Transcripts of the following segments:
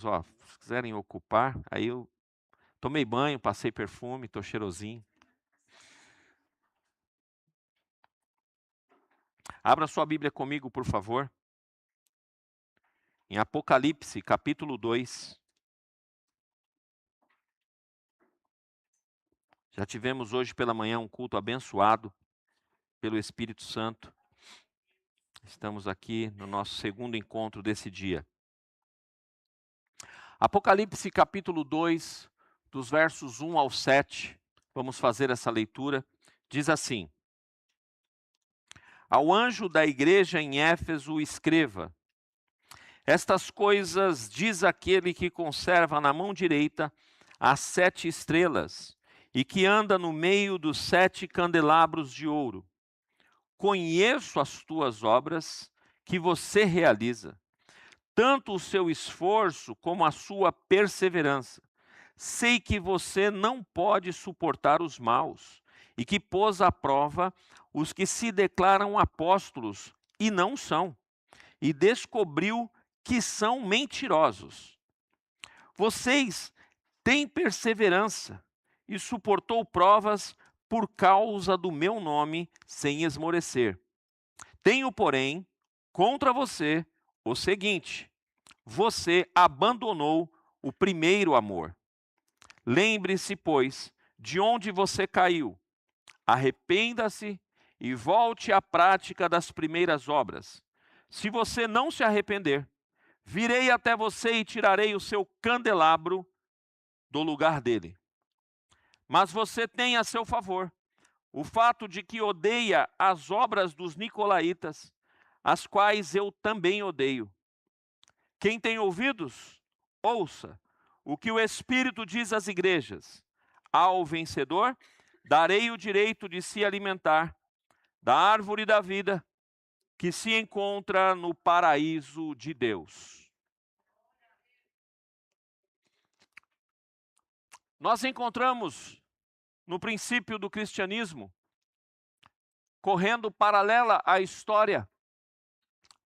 Ó, se quiserem ocupar, aí eu tomei banho, passei perfume, estou cheirosinho. Abra sua Bíblia comigo, por favor, em Apocalipse, capítulo 2. Já tivemos hoje pela manhã um culto abençoado pelo Espírito Santo. Estamos aqui no nosso segundo encontro desse dia. Apocalipse, capítulo 2, dos versos 1 ao 7. Vamos fazer essa leitura. Diz assim: Ao anjo da igreja em Éfeso escreva: Estas coisas diz aquele que conserva na mão direita as 7 estrelas e que anda no meio dos 7 candelabros de ouro. Conheço as tuas obras que você realiza, tanto o seu esforço como a sua perseverança. Sei que você não pode suportar os maus e que pôs à prova os que se declaram apóstolos e não são, e descobriu que são mentirosos. Vocês têm perseverança e suportou provas por causa do meu nome sem esmorecer. Tenho, porém, contra você o seguinte: você abandonou o primeiro amor. Lembre-se, pois, de onde você caiu. Arrependa-se e volte à prática das primeiras obras. Se você não se arrepender, virei até você e tirarei o seu candelabro do lugar dele. Mas você tem a seu favor o fato de que odeia as obras dos nicolaítas, as quais eu também odeio. Quem tem ouvidos, ouça o que o Espírito diz às igrejas. Ao vencedor, darei o direito de se alimentar da árvore da vida que se encontra no paraíso de Deus. Nós encontramos no princípio do cristianismo, correndo paralela à história,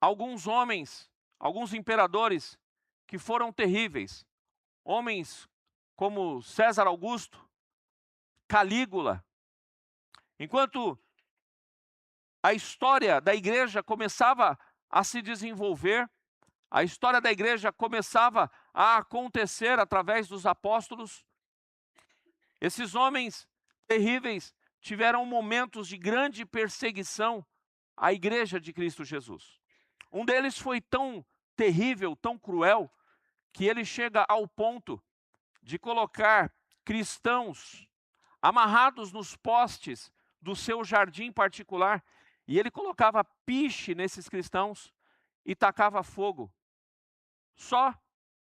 alguns homens, alguns imperadores que foram terríveis. Homens como César Augusto, Calígula. Enquanto a história da igreja começava a se desenvolver, a história da igreja começava a acontecer através dos apóstolos, esses homens terríveis tiveram momentos de grande perseguição à igreja de Cristo Jesus. Um deles foi tão terrível, tão cruel, que ele chega ao ponto de colocar cristãos amarrados nos postes do seu jardim particular, e ele colocava piche nesses cristãos e tacava fogo, só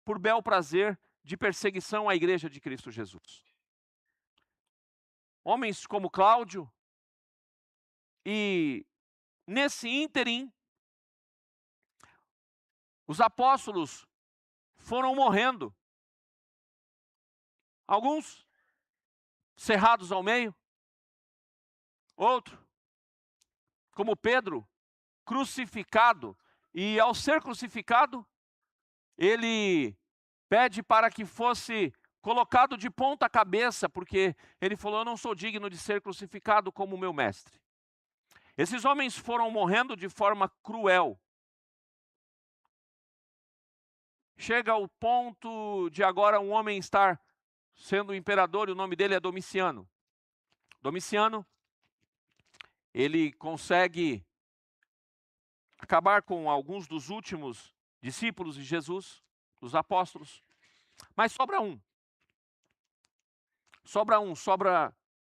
por bel prazer de perseguição à igreja de Cristo Jesus. Homens como Cláudio, e nesse ínterim, os apóstolos foram morrendo. Alguns cerrados ao meio, outro, como Pedro, crucificado, e ao ser crucificado, ele pede para que fosse colocado de ponta cabeça, porque ele falou: eu não sou digno de ser crucificado como o meu mestre. Esses homens foram morrendo de forma cruel. Chega ao ponto de agora um homem estar sendo imperador, e o nome dele é Domiciano. Domiciano, ele consegue acabar com alguns dos últimos discípulos de Jesus, dos apóstolos, mas sobra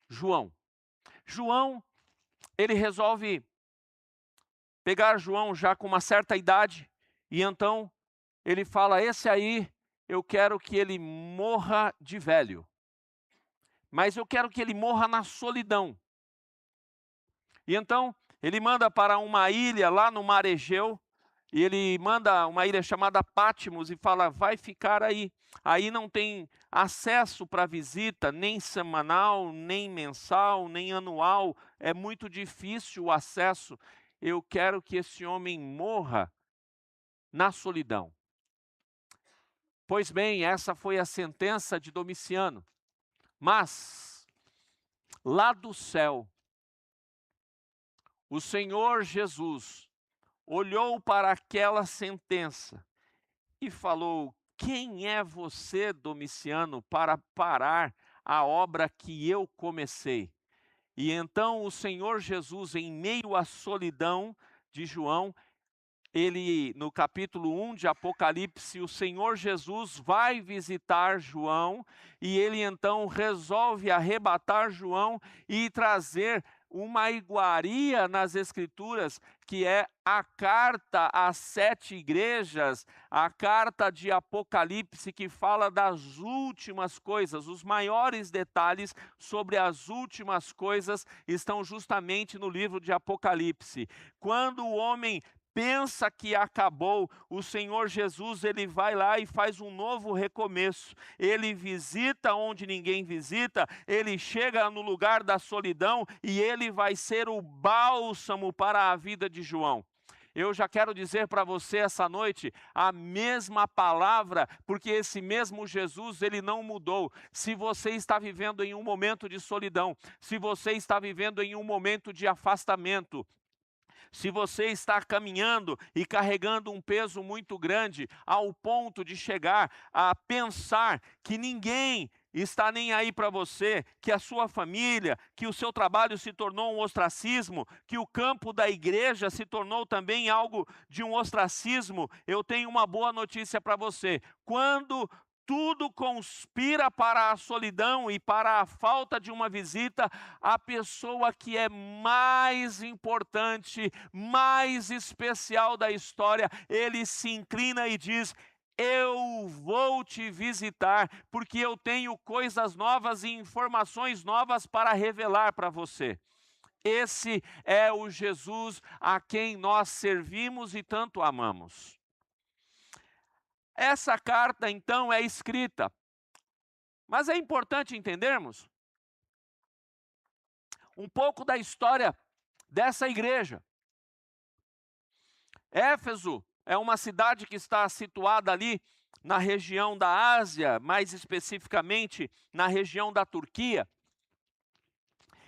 João. João, ele resolve pegar João já com uma certa idade, e então ele fala: esse aí, eu quero que ele morra de velho, mas eu quero que ele morra na solidão. E então ele manda para uma ilha lá no mar Egeu, e ele manda uma ilha chamada Patmos e fala: vai ficar aí. Aí não tem acesso para visita, nem semanal, nem mensal, nem anual. É muito difícil o acesso. Eu quero que esse homem morra na solidão. Pois bem, essa foi a sentença de Domiciano. Mas, lá do céu, o Senhor Jesus olhou para aquela sentença e falou: quem é você, Domiciano, para parar a obra que eu comecei? E então o Senhor Jesus, em meio à solidão de João, ele, no capítulo 1 de Apocalipse, o Senhor Jesus vai visitar João e ele então resolve arrebatar João e trazer uma iguaria nas Escrituras, que é a carta às 7 igrejas, a carta de Apocalipse, que fala das últimas coisas. Os maiores detalhes sobre as últimas coisas estão justamente no livro de Apocalipse. Quando o homem pensa que acabou, o Senhor Jesus, ele vai lá e faz um novo recomeço. Ele visita onde ninguém visita, ele chega no lugar da solidão e ele vai ser o bálsamo para a vida de João. Eu já quero dizer para você essa noite a mesma palavra, porque esse mesmo Jesus, ele não mudou. Se você está vivendo em um momento de solidão, se você está vivendo em um momento de afastamento, se você está caminhando e carregando um peso muito grande, ao ponto de chegar a pensar que ninguém está nem aí para você, que a sua família, que o seu trabalho se tornou um ostracismo, que o campo da igreja se tornou também algo de um ostracismo, eu tenho uma boa notícia para você. Quando tudo conspira para a solidão e para a falta de uma visita, a pessoa que é mais importante, mais especial da história, ele se inclina e diz: eu vou te visitar, porque eu tenho coisas novas e informações novas para revelar para você. Esse é o Jesus a quem nós servimos e tanto amamos. Essa carta, então, é escrita, mas é importante entendermos um pouco da história dessa igreja. Éfeso é uma cidade que está situada ali na região da Ásia, mais especificamente na região da Turquia.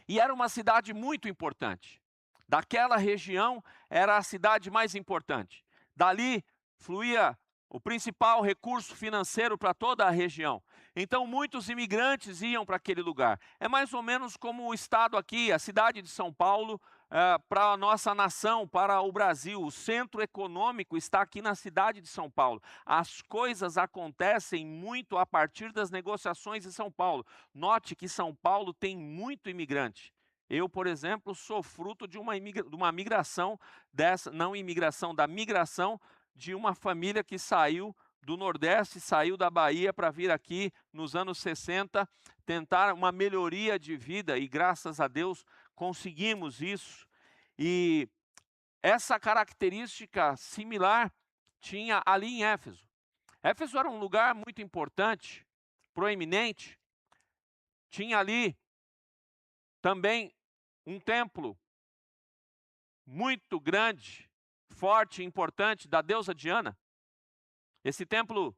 E era uma cidade muito importante. Daquela região era a cidade mais importante. Dali fluía o principal recurso financeiro para toda a região. Então muitos imigrantes iam para aquele lugar. É mais ou menos como o estado aqui, a cidade de São Paulo, para a nossa nação, para o Brasil. O centro econômico está aqui na cidade de São Paulo. As coisas acontecem muito a partir das negociações em São Paulo. Note que São Paulo tem muito imigrante. Eu, por exemplo, sou fruto de uma migração dessa, não imigração, da migração de uma família que saiu do Nordeste, saiu da Bahia para vir aqui nos anos 60, tentar uma melhoria de vida e graças a Deus conseguimos isso. E essa característica similar tinha ali em Éfeso. Éfeso era um lugar muito importante, proeminente, tinha ali também um templo muito grande, forte e importante da deusa Diana. Esse templo,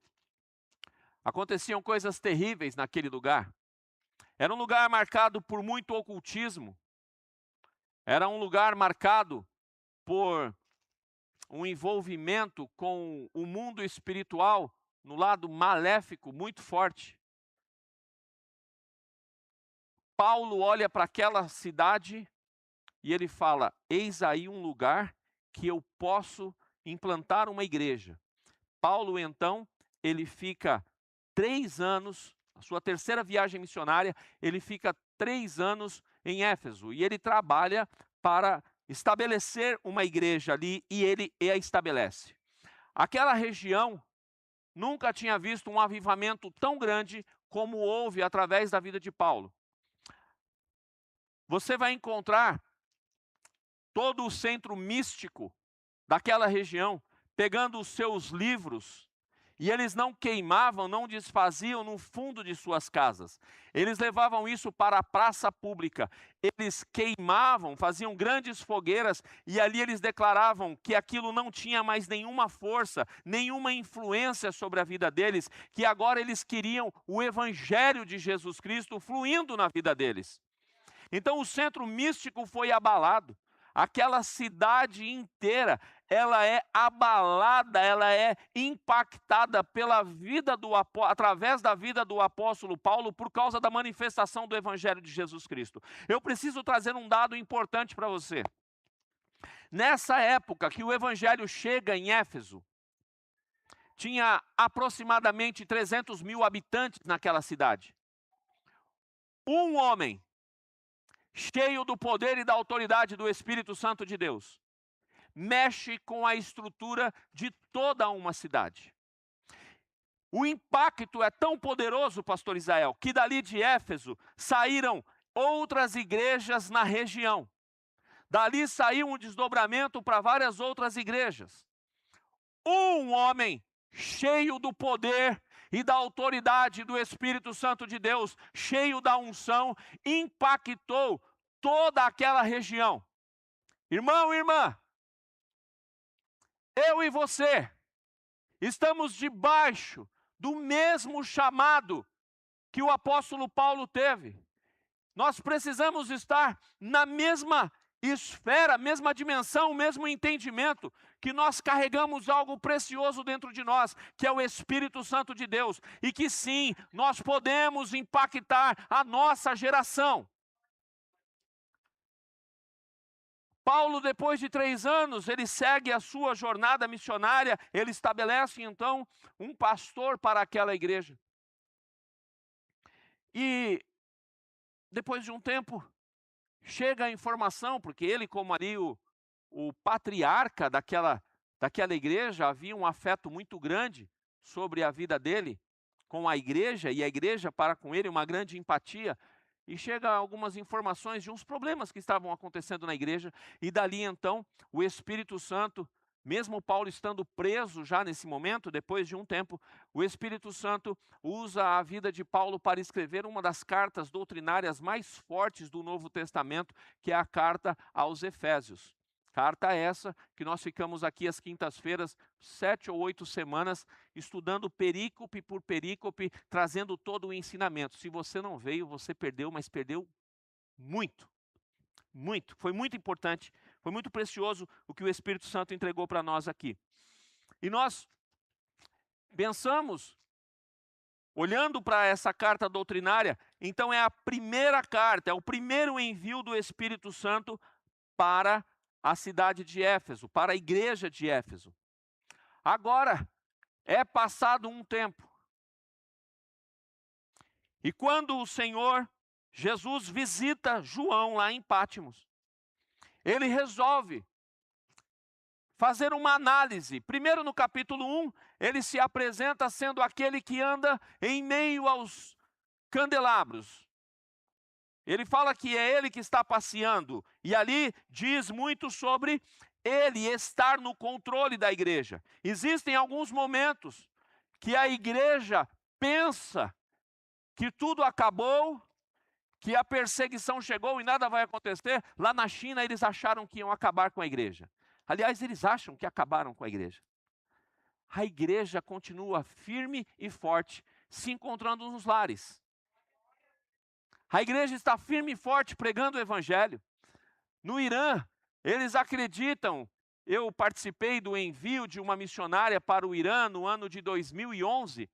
aconteciam coisas terríveis naquele lugar. Era um lugar marcado por muito ocultismo. Era um lugar marcado por um envolvimento com o mundo espiritual no lado maléfico muito forte. Paulo olha para aquela cidade e ele fala: eis aí um lugar que eu posso implantar uma igreja. Paulo, então, ele fica 3 anos, a sua terceira viagem missionária, ele fica 3 anos em Éfeso. E ele trabalha para estabelecer uma igreja ali e ele a estabelece. Aquela região nunca tinha visto um avivamento tão grande como houve através da vida de Paulo. Você vai encontrar todo o centro místico daquela região, pegando os seus livros E eles não queimavam, não desfaziam no fundo de suas casas. Eles levavam isso para a praça pública. Eles queimavam, faziam grandes fogueiras e ali eles declaravam que aquilo não tinha mais nenhuma força, nenhuma influência sobre a vida deles, que agora eles queriam o evangelho de Jesus Cristo fluindo na vida deles. Então o centro místico foi abalado. Aquela cidade inteira, ela é abalada, ela é impactada pela vida através da vida do apóstolo Paulo por causa da manifestação do evangelho de Jesus Cristo. Eu preciso trazer um dado importante para você. Nessa época que o evangelho chega em Éfeso, tinha aproximadamente 300 mil habitantes naquela cidade. Um homem cheio do poder e da autoridade do Espírito Santo de Deus, mexe com a estrutura de toda uma cidade. O impacto é tão poderoso, pastor Israel, que dali de Éfeso saíram outras igrejas na região. Dali saiu um desdobramento para várias outras igrejas. Um homem cheio do poder e da autoridade do Espírito Santo de Deus, cheio da unção, impactou toda aquela região. Irmão e irmã, eu e você estamos debaixo do mesmo chamado que o apóstolo Paulo teve. Nós precisamos estar na mesma esfera, mesma dimensão, mesmo entendimento, que nós carregamos algo precioso dentro de nós, que é o Espírito Santo de Deus, e que sim, nós podemos impactar a nossa geração. Paulo, depois de 3 anos, ele segue a sua jornada missionária, ele estabelece então um pastor para aquela igreja. E depois de um tempo, chega a informação, porque ele, como ali o patriarca daquela igreja, havia um afeto muito grande sobre a vida dele com a igreja, e a igreja para com ele uma grande empatia. E chega algumas informações de uns problemas que estavam acontecendo na igreja, e dali então o Espírito Santo, mesmo Paulo estando preso já nesse momento, depois de um tempo, o Espírito Santo usa a vida de Paulo para escrever uma das cartas doutrinárias mais fortes do Novo Testamento, que é a carta aos Efésios. Carta essa que nós ficamos aqui às quintas-feiras, 7 ou 8 semanas, estudando perícope por perícope, trazendo todo o ensinamento. Se você não veio, você perdeu, mas perdeu muito. Muito. Foi muito importante, foi muito precioso o que o Espírito Santo entregou para nós aqui. E nós pensamos, olhando para essa carta doutrinária, então é a primeira carta, é o primeiro envio do Espírito Santo para a cidade de Éfeso, para a igreja de Éfeso. Agora, é passado um tempo. E quando o Senhor Jesus visita João lá em Pátimos, ele resolve fazer uma análise. Primeiro, no capítulo 1, ele se apresenta sendo aquele que anda em meio aos candelabros. Ele fala que é ele que está passeando, e ali diz muito sobre ele estar no controle da igreja. Existem alguns momentos que a igreja pensa que tudo acabou, que a perseguição chegou e nada vai acontecer. Lá na China eles acharam que iam acabar com a igreja. Aliás, eles acham que acabaram com a igreja. A igreja continua firme e forte, se encontrando nos lares. A igreja está firme e forte pregando o evangelho. No Irã, eles acreditam, eu participei do envio de uma missionária para o Irã no ano de 2011,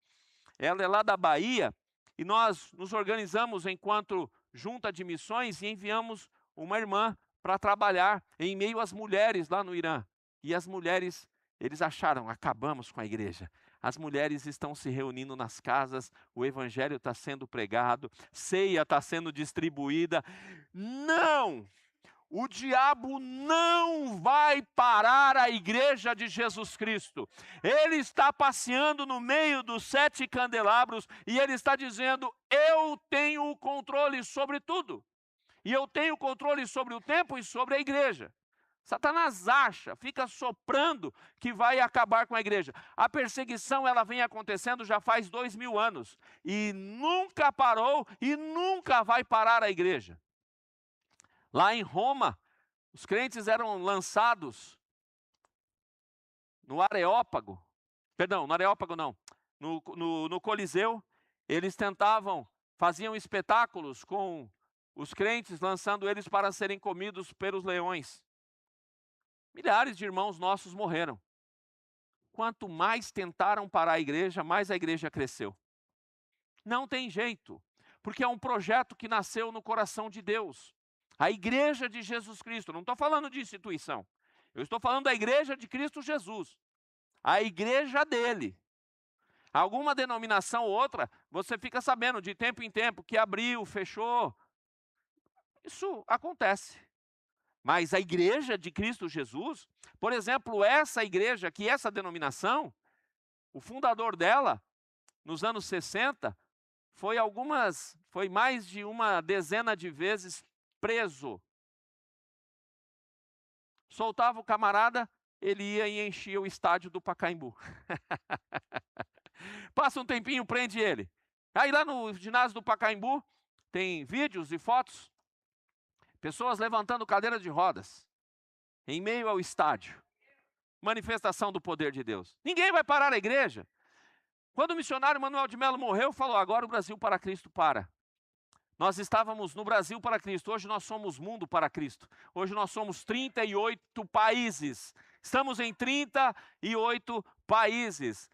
ela é lá da Bahia, e nós nos organizamos enquanto junta de missões e enviamos uma irmã para trabalhar em meio às mulheres lá no Irã. E as mulheres, eles acharam, acabamos com a igreja. As mulheres estão se reunindo nas casas, o evangelho está sendo pregado, ceia está sendo distribuída. Não! O diabo não vai parar a igreja de Jesus Cristo. Ele está passeando no meio dos 7 candelabros e ele está dizendo, eu tenho o controle sobre tudo. E eu tenho controle sobre o tempo e sobre a igreja. Satanás acha, fica soprando que vai acabar com a igreja. A perseguição, ela vem acontecendo já faz 2000 anos. E nunca parou e nunca vai parar a igreja. Lá em Roma, os crentes eram lançados no Areópago. Perdão, no Areópago não. No Coliseu, eles faziam espetáculos com os crentes, lançando eles para serem comidos pelos leões. Milhares de irmãos nossos morreram. Quanto mais tentaram parar a igreja, mais a igreja cresceu. Não tem jeito, porque é um projeto que nasceu no coração de Deus. A igreja de Jesus Cristo, não estou falando de instituição. Eu estou falando da igreja de Cristo Jesus. A igreja dele. Alguma denominação ou outra, você fica sabendo de tempo em tempo que abriu, fechou. Isso acontece. Mas a igreja de Cristo Jesus, por exemplo, essa igreja aqui, essa denominação, o fundador dela, nos anos 60, foi mais de uma dezena de vezes preso. Soltava o camarada, ele ia e enchia o estádio do Pacaembu. Passa um tempinho, prende ele. Aí lá no ginásio do Pacaembu, tem vídeos e fotos, pessoas levantando cadeira de rodas, em meio ao estádio. Manifestação do poder de Deus. Ninguém vai parar a igreja. Quando o missionário Manuel de Melo morreu, falou, agora o Brasil para Cristo para. Nós estávamos no Brasil para Cristo, hoje nós somos mundo para Cristo. Hoje nós somos 38 países. Estamos em 38 países.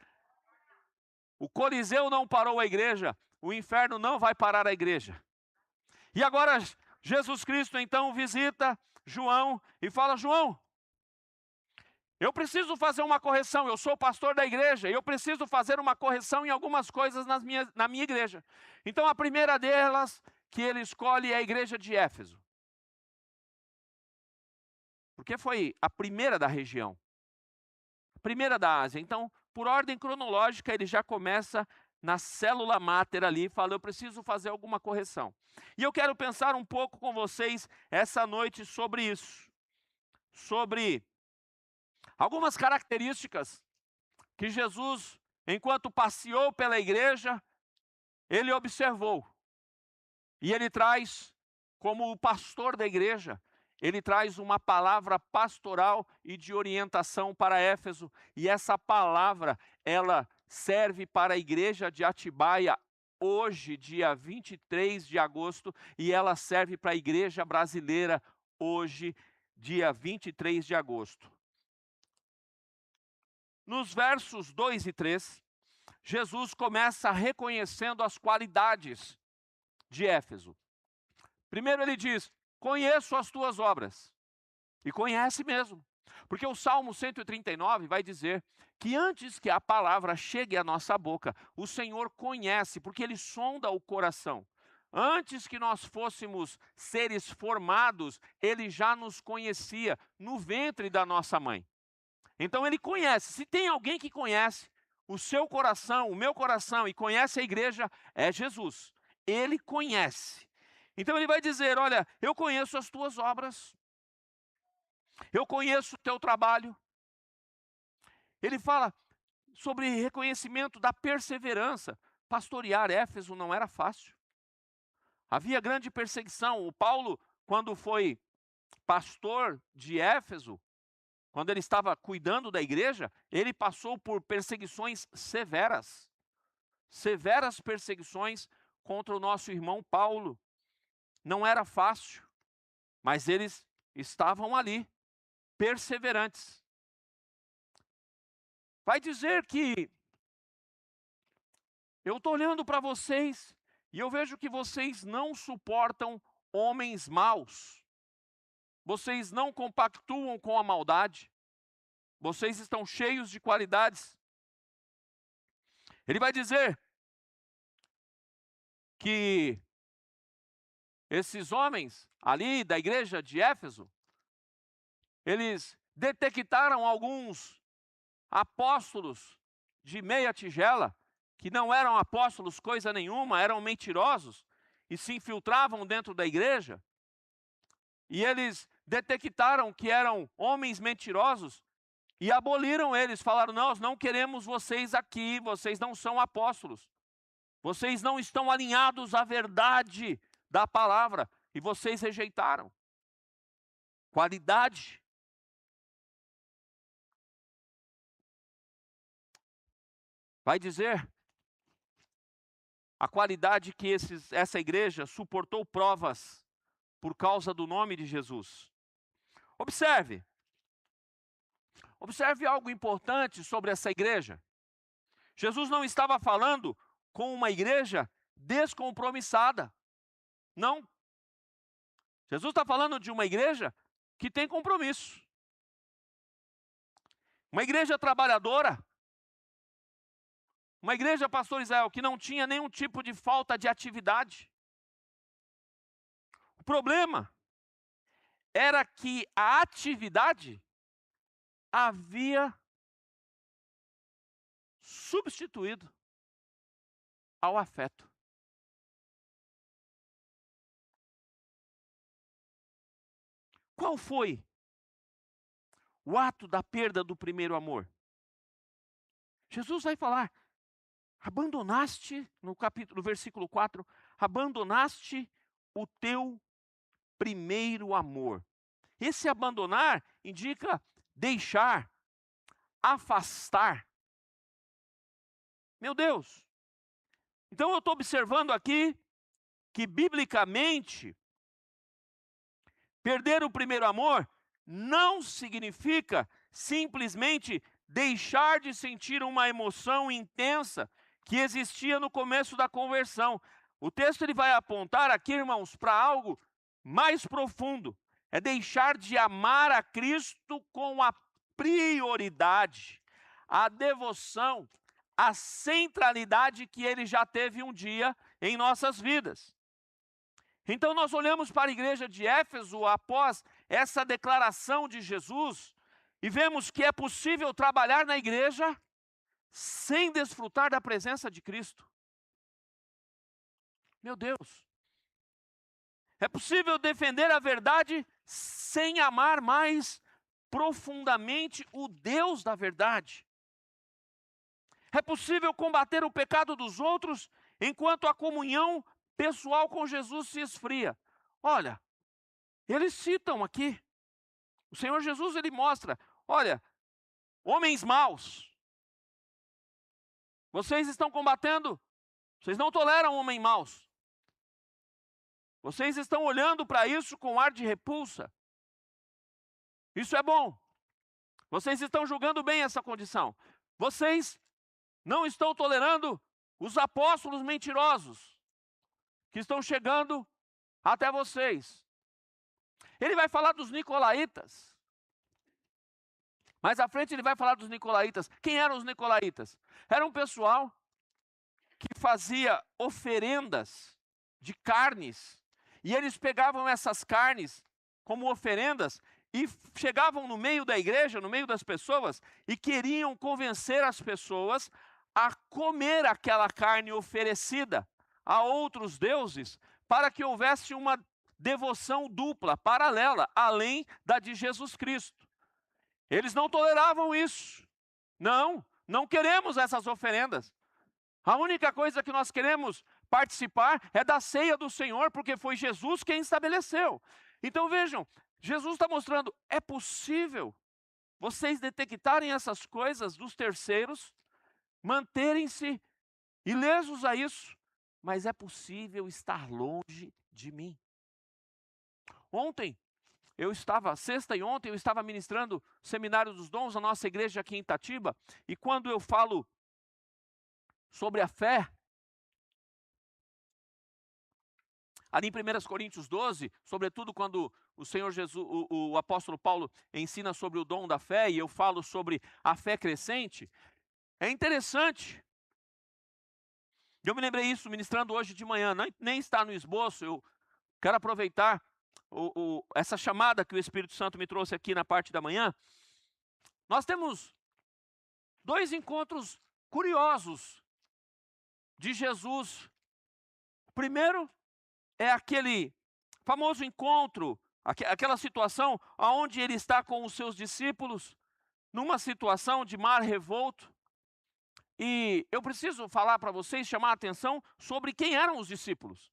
O Coliseu não parou a igreja, o inferno não vai parar a igreja. E agora Jesus Cristo então visita João e fala, João, eu preciso fazer uma correção, eu sou pastor da igreja, eu preciso fazer uma correção em algumas coisas na minha igreja. Então a primeira delas que ele escolhe é a igreja de Éfeso. Porque foi a primeira da região, a primeira da Ásia. Então, por ordem cronológica, ele já começa na célula máter ali e fala, eu preciso fazer alguma correção. E eu quero pensar um pouco com vocês essa noite sobre isso. Sobre algumas características que Jesus, enquanto passeou pela igreja, ele observou. E ele traz, como o pastor da igreja, ele traz uma palavra pastoral e de orientação para Éfeso. E essa palavra, ela serve para a igreja de Atibaia, hoje, dia 23 de agosto, e ela serve para a igreja brasileira, hoje, dia 23 de agosto. Nos versos 2 e 3, Jesus começa reconhecendo as qualidades de Éfeso. Primeiro ele diz, conheço as tuas obras. E conhece mesmo. Porque o Salmo 139 vai dizer que antes que a palavra chegue à nossa boca, o Senhor conhece, porque Ele sonda o coração. Antes que nós fôssemos seres formados, Ele já nos conhecia no ventre da nossa mãe. Então Ele conhece. Se tem alguém que conhece o seu coração, o meu coração, e conhece a igreja, é Jesus. Ele conhece. Então Ele vai dizer, olha, eu conheço as tuas obras. Eu conheço o teu trabalho. Ele fala sobre reconhecimento da perseverança. Pastorear Éfeso não era fácil. Havia grande perseguição. O Paulo, quando foi pastor de Éfeso, quando ele estava cuidando da igreja, ele passou por perseguições severas. Severas perseguições contra o nosso irmão Paulo. Não era fácil, mas eles estavam ali, perseverantes. Vai dizer que eu estou olhando para vocês e eu vejo que vocês não suportam homens maus. Vocês não compactuam com a maldade. Vocês estão cheios de qualidades. Ele vai dizer que esses homens ali da igreja de Éfeso, eles detectaram alguns apóstolos de meia tigela, que não eram apóstolos coisa nenhuma, eram mentirosos, e se infiltravam dentro da igreja, e eles detectaram que eram homens mentirosos e aboliram eles. Falaram: nós não queremos vocês aqui, vocês não são apóstolos. Vocês não estão alinhados à verdade da palavra. E vocês rejeitaram. Qualidade. Vai dizer a qualidade que essa igreja suportou provas por causa do nome de Jesus. Observe algo importante sobre essa igreja. Jesus não estava falando com uma igreja descompromissada. Não. Jesus está falando de uma igreja que tem compromisso. Uma igreja trabalhadora. Uma igreja, pastor Israel, que não tinha nenhum tipo de falta de atividade. O problema era que a atividade havia substituído ao afeto. Qual foi o ato da perda do primeiro amor? Jesus vai falar: abandonaste, no versículo 4, abandonaste o teu primeiro amor. Esse abandonar indica deixar, afastar. Meu Deus! Então eu estou observando aqui que, biblicamente, perder o primeiro amor não significa simplesmente deixar de sentir uma emoção intensa que existia no começo da conversão. O texto ele vai apontar aqui, irmãos, para algo mais profundo. É deixar de amar a Cristo com a prioridade, a devoção, a centralidade que Ele já teve um dia em nossas vidas. Então nós olhamos para a igreja de Éfeso após essa declaração de Jesus e vemos que é possível trabalhar na igreja sem desfrutar da presença de Cristo. Meu Deus! É possível defender a verdade sem amar mais profundamente o Deus da verdade. É possível combater o pecado dos outros enquanto a comunhão pessoal com Jesus se esfria. Olha, eles citam aqui, o Senhor Jesus ele mostra, olha, homens maus, vocês estão combatendo, vocês não toleram homens maus. Vocês estão olhando para isso com ar de repulsa. Isso é bom. Vocês estão julgando bem essa condição. Vocês não estão tolerando os apóstolos mentirosos que estão chegando até vocês. Ele vai falar dos nicolaítas. Mais à frente ele vai falar dos nicolaítas. Quem eram os nicolaítas? Era um pessoal que fazia oferendas de carnes. E eles pegavam essas carnes como oferendas e chegavam no meio da igreja, no meio das pessoas, e queriam convencer as pessoas a comer aquela carne oferecida a outros deuses, para que houvesse uma devoção dupla, paralela, além da de Jesus Cristo. Eles não toleravam isso. Não queremos essas oferendas. A única coisa que nós queremos participar é da ceia do Senhor, porque foi Jesus quem estabeleceu. Então vejam, Jesus está mostrando, é possível vocês detectarem essas coisas dos terceiros, manterem-se ilesos a isso, mas é possível estar longe de mim. Sexta e ontem, eu estava ministrando o Seminário dos Dons, a nossa igreja aqui em Itatiba, e quando eu falo sobre a fé, ali em 1 Coríntios 12, sobretudo quando o Senhor Jesus, o apóstolo Paulo ensina sobre o dom da fé, e eu falo sobre a fé crescente, é interessante. Eu me lembrei isso ministrando hoje de manhã, nem está no esboço, eu quero aproveitar essa chamada que o Espírito Santo me trouxe aqui na parte da manhã. Nós temos 2 encontros curiosos de Jesus. O primeiro é aquele famoso encontro Aquela situação onde ele está com os seus discípulos, numa situação de mar revolto. E eu preciso falar para vocês, chamar a atenção sobre quem eram os discípulos.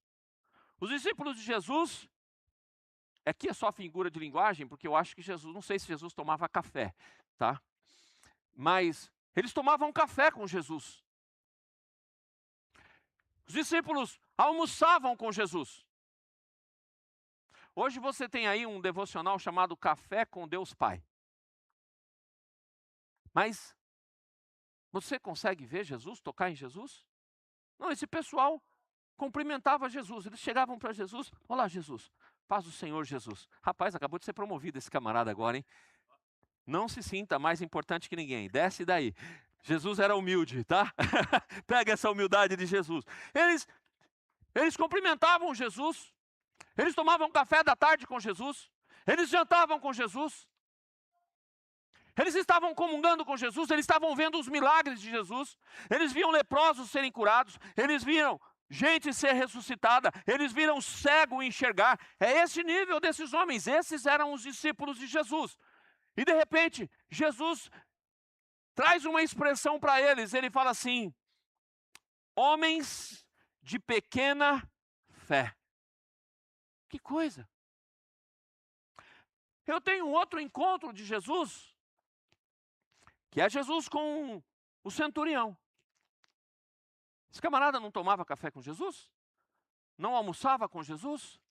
Os discípulos de Jesus, aqui é só figura de linguagem, porque eu acho que Jesus, não sei se Jesus tomava café, tá? Mas eles tomavam café com Jesus. Os discípulos almoçavam com Jesus. Hoje você tem aí um devocional chamado Café com Deus Pai. Mas você consegue ver Jesus, tocar em Jesus? Não, esse pessoal cumprimentava Jesus. Eles chegavam para Jesus: olá, Jesus, paz do Senhor Jesus. Rapaz, acabou de ser promovido esse camarada agora, hein? Não se sinta mais importante que ninguém. Desce daí. Jesus era humilde, tá? Pega essa humildade de Jesus. Eles cumprimentavam Jesus. Eles tomavam café da tarde com Jesus. Eles jantavam com Jesus. Eles estavam comungando com Jesus. Eles estavam vendo os milagres de Jesus. Eles viam leprosos serem curados. Eles viram gente ser ressuscitada. Eles viram cego enxergar. É esse nível desses homens. Esses eram os discípulos de Jesus. E de repente, Jesus traz uma expressão para eles. Ele fala assim: homens de pequena fé. Que coisa! Eu tenho outro encontro de Jesus, que é Jesus com o centurião. Esse camarada não tomava café com Jesus? Não almoçava com Jesus?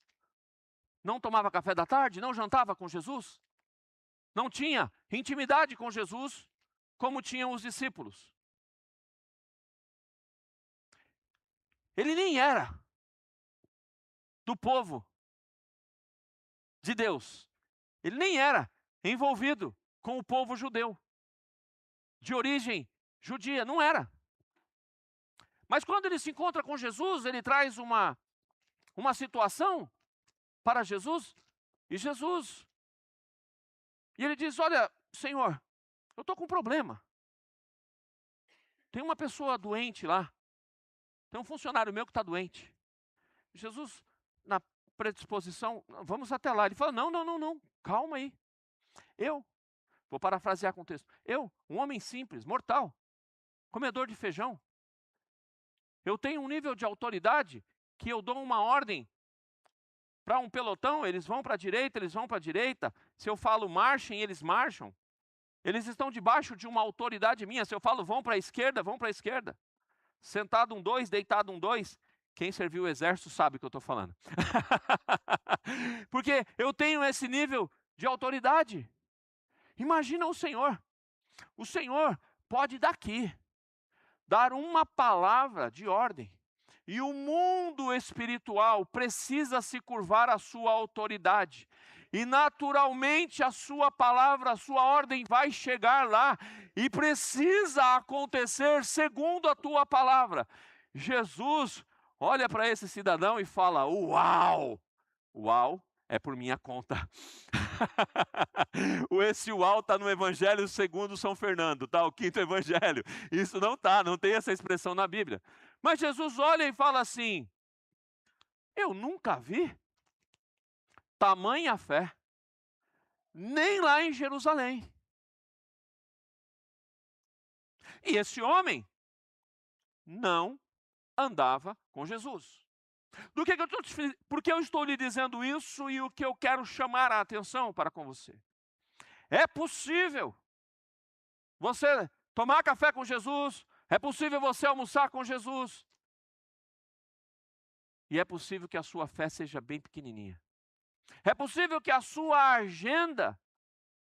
Não tomava café da tarde? Não jantava com Jesus? Não tinha intimidade com Jesus como tinham os discípulos. Ele nem era do povo de Deus. Ele nem era envolvido com o povo judeu, de origem judia, não era. Mas quando ele se encontra com Jesus, ele traz uma situação para Jesus, e ele diz: olha, Senhor, eu estou com um problema. Tem uma pessoa doente lá, tem um funcionário meu que está doente. Jesus, na predisposição, vamos até lá. Ele fala: não, calma aí. Vou parafrasear com o texto, um homem simples, mortal, comedor de feijão, eu tenho um nível de autoridade que eu dou uma ordem para um pelotão, eles vão para a direita, eles vão para a direita. Se eu falo marchem, eles marcham. Eles estão debaixo de uma autoridade minha. Se eu falo vão para a esquerda, vão para a esquerda. Sentado um 2, deitado um 2. Quem serviu o exército sabe o que eu estou falando. Porque eu tenho esse nível de autoridade. Imagina o Senhor. O Senhor pode daqui dar uma palavra de ordem. E o mundo espiritual precisa se curvar à sua autoridade. E naturalmente a sua palavra, a sua ordem vai chegar lá. E precisa acontecer segundo a tua palavra. Jesus olha para esse cidadão e fala: uau! Uau é por minha conta. Esse uau está no Evangelho segundo São Fernando, tá? O 5º Evangelho. Isso não tem essa expressão na Bíblia. Mas Jesus olha e fala assim: eu nunca vi tamanha fé, nem lá em Jerusalém. E esse homem não andava com Jesus. Por que eu estou lhe dizendo isso e o que eu quero chamar a atenção para com você? É possível você tomar café com Jesus, é possível você almoçar com Jesus, e é possível que a sua fé seja bem pequenininha. É possível que a sua agenda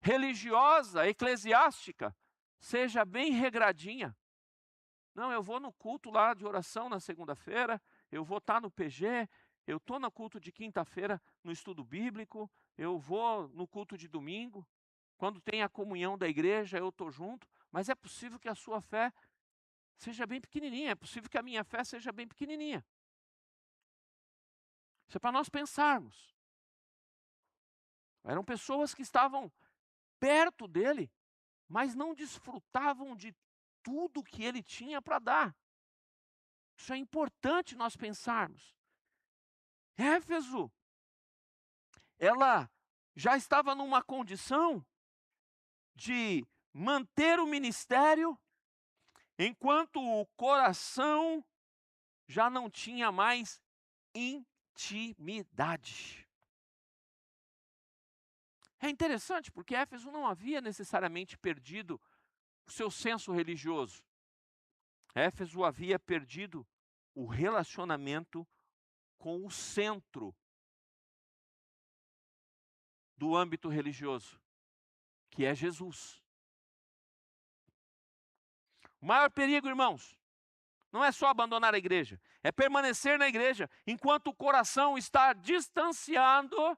religiosa, eclesiástica, seja bem regradinha. Não, eu vou no culto lá de oração na segunda-feira, eu vou estar no PG, eu estou no culto de quinta-feira no estudo bíblico, eu vou no culto de domingo, quando tem a comunhão da igreja eu estou junto, mas é possível que a sua fé seja bem pequenininha, é possível que a minha fé seja bem pequenininha. Isso é para nós pensarmos. Eram pessoas que estavam perto dele, mas não desfrutavam de tudo que ele tinha para dar. Isso é importante nós pensarmos. Éfeso, ela já estava numa condição de manter o ministério, enquanto o coração já não tinha mais intimidade. É interessante porque Éfeso não havia necessariamente perdido o seu senso religioso. Éfeso havia perdido o relacionamento com o centro do âmbito religioso, que é Jesus. O maior perigo, irmãos, não é só abandonar a igreja, é permanecer na igreja enquanto o coração está distanciando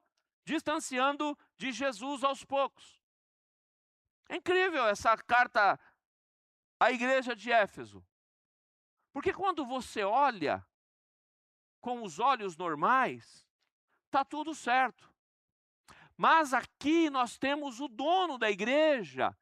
de Jesus aos poucos. É incrível essa carta à igreja de Éfeso, porque quando você olha com os olhos normais, está tudo certo. Mas aqui nós temos o dono da igreja,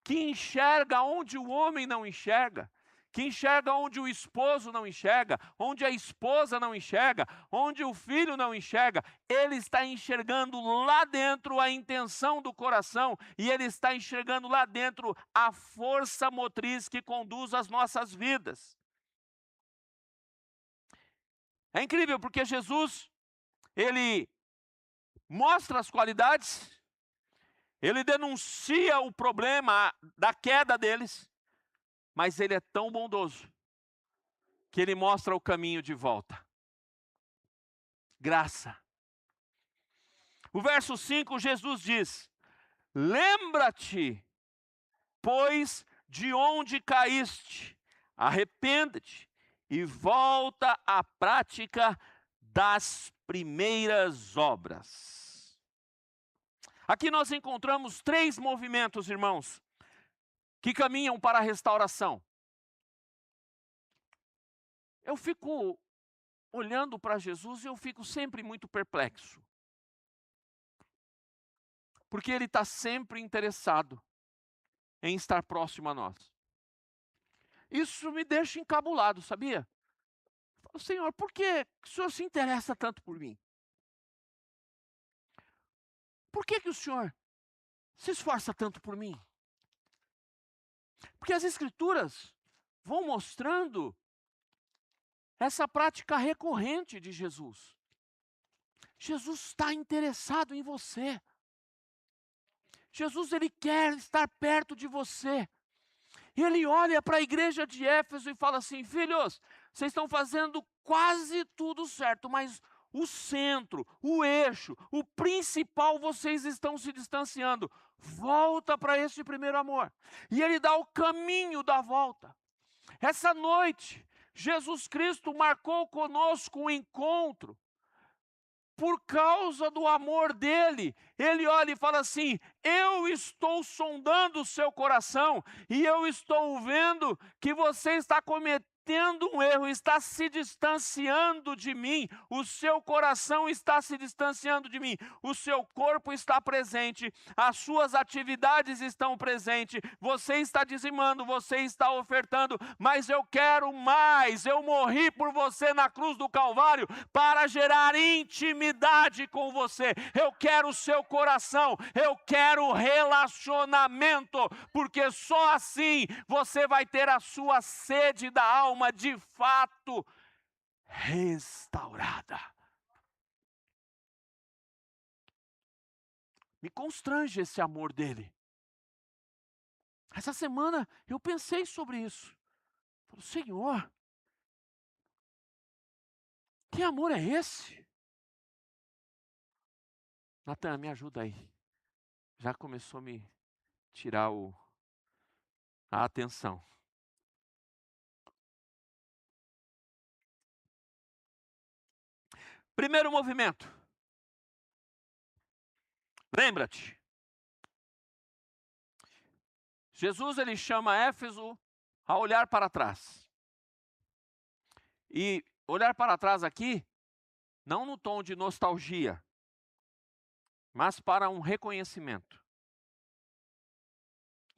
que enxerga onde o homem não enxerga, que enxerga onde o esposo não enxerga, onde a esposa não enxerga, onde o filho não enxerga. Ele está enxergando lá dentro a intenção do coração, e ele está enxergando lá dentro a força motriz que conduz as nossas vidas. É incrível porque Jesus, ele mostra as qualidades, ele denuncia o problema da queda deles, mas ele é tão bondoso que ele mostra o caminho de volta. Graça. O verso 5, Jesus diz: lembra-te, pois, de onde caíste, arrepende-te e volta à prática das primeiras obras. Aqui nós encontramos 3 movimentos, irmãos, que caminham para a restauração. Eu fico olhando para Jesus e eu fico sempre muito perplexo. Porque Ele está sempre interessado em estar próximo a nós. Isso me deixa encabulado, sabia? Eu falo, Senhor, por que o Senhor se interessa tanto por mim? Por que o Senhor se esforça tanto por mim? Porque as Escrituras vão mostrando essa prática recorrente de Jesus. Jesus está interessado em você. Jesus, Ele quer estar perto de você. E Ele olha para a igreja de Éfeso e fala assim: filhos, vocês estão fazendo quase tudo certo, mas o centro, o eixo, o principal, vocês estão se distanciando. Volta para esse primeiro amor. E Ele dá o caminho da volta. Essa noite, Jesus Cristo marcou conosco um encontro. Por causa do amor dele, ele olha e fala assim: eu estou sondando o seu coração, e eu estou vendo que você está cometendo um erro, está se distanciando de mim, o seu coração está se distanciando de mim, o seu corpo está presente, as suas atividades estão presentes, você está dizimando, você está ofertando, mas eu quero mais, eu morri por você na cruz do Calvário, para gerar intimidade com você, eu quero o seu coração, eu quero relacionamento, porque só assim você vai ter a sua sede da alma de fato restaurada. Me constrange esse amor dele. Essa semana eu pensei sobre isso. Falei, Senhor, que amor é esse? Natan, me ajuda aí. Já começou a me tirar a atenção. Primeiro movimento. Lembra-te. Jesus, ele chama Éfeso a olhar para trás. E olhar para trás aqui, não no tom de nostalgia, mas para um reconhecimento.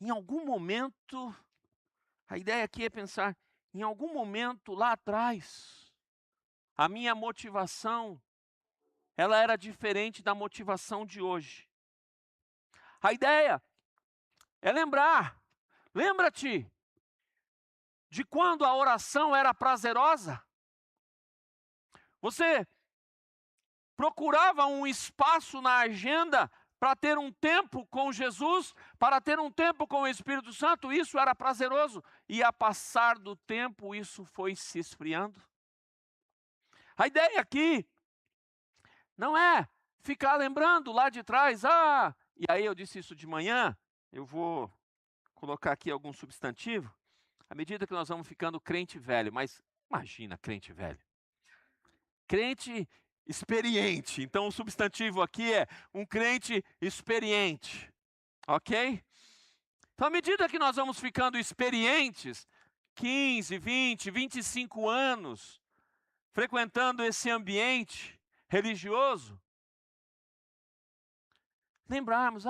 Em algum momento, a ideia aqui é pensar, em algum momento lá atrás, a minha motivação ela era diferente da motivação de hoje. A ideia é lembrar, lembra-te de quando a oração era prazerosa? Você procurava um espaço na agenda para ter um tempo com Jesus, para ter um tempo com o Espírito Santo, isso era prazeroso. E a passar do tempo, isso foi se esfriando. A ideia aqui não é ficar lembrando lá de trás, e aí eu disse isso de manhã, eu vou colocar aqui algum substantivo, à medida que nós vamos ficando crente velho, mas imagina crente velho. Crente experiente. Então o substantivo aqui é um crente experiente. Ok? Então à medida que nós vamos ficando experientes, 15, 20, 25 anos, frequentando esse ambiente religioso, lembrarmos,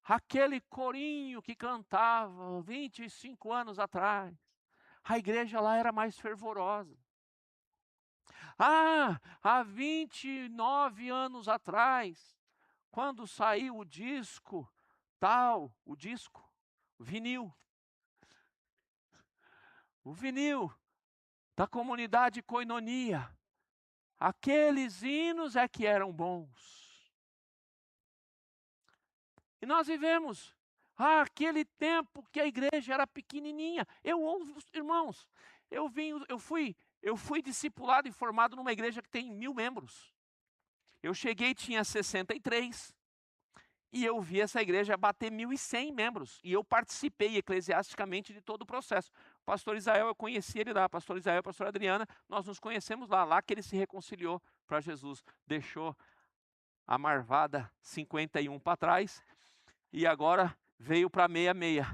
aquele corinho que cantava 25 anos atrás, a igreja lá era mais fervorosa. Há 29 anos atrás, quando saiu o disco, o vinil da comunidade Koinonia, aqueles hinos é que eram bons. E nós vivemos, aquele tempo que a igreja era pequenininha. Irmãos, eu fui discipulado e formado numa igreja que tem 1000 membros. Eu cheguei, tinha 63, e eu vi essa igreja bater 1.100 membros. E eu participei eclesiasticamente de todo o processo. O pastor Israel, eu conheci ele lá, pastor Israel e a pastora Adriana, nós nos conhecemos lá que ele se reconciliou para Jesus. Deixou a marvada 51 para trás, e agora veio para 66.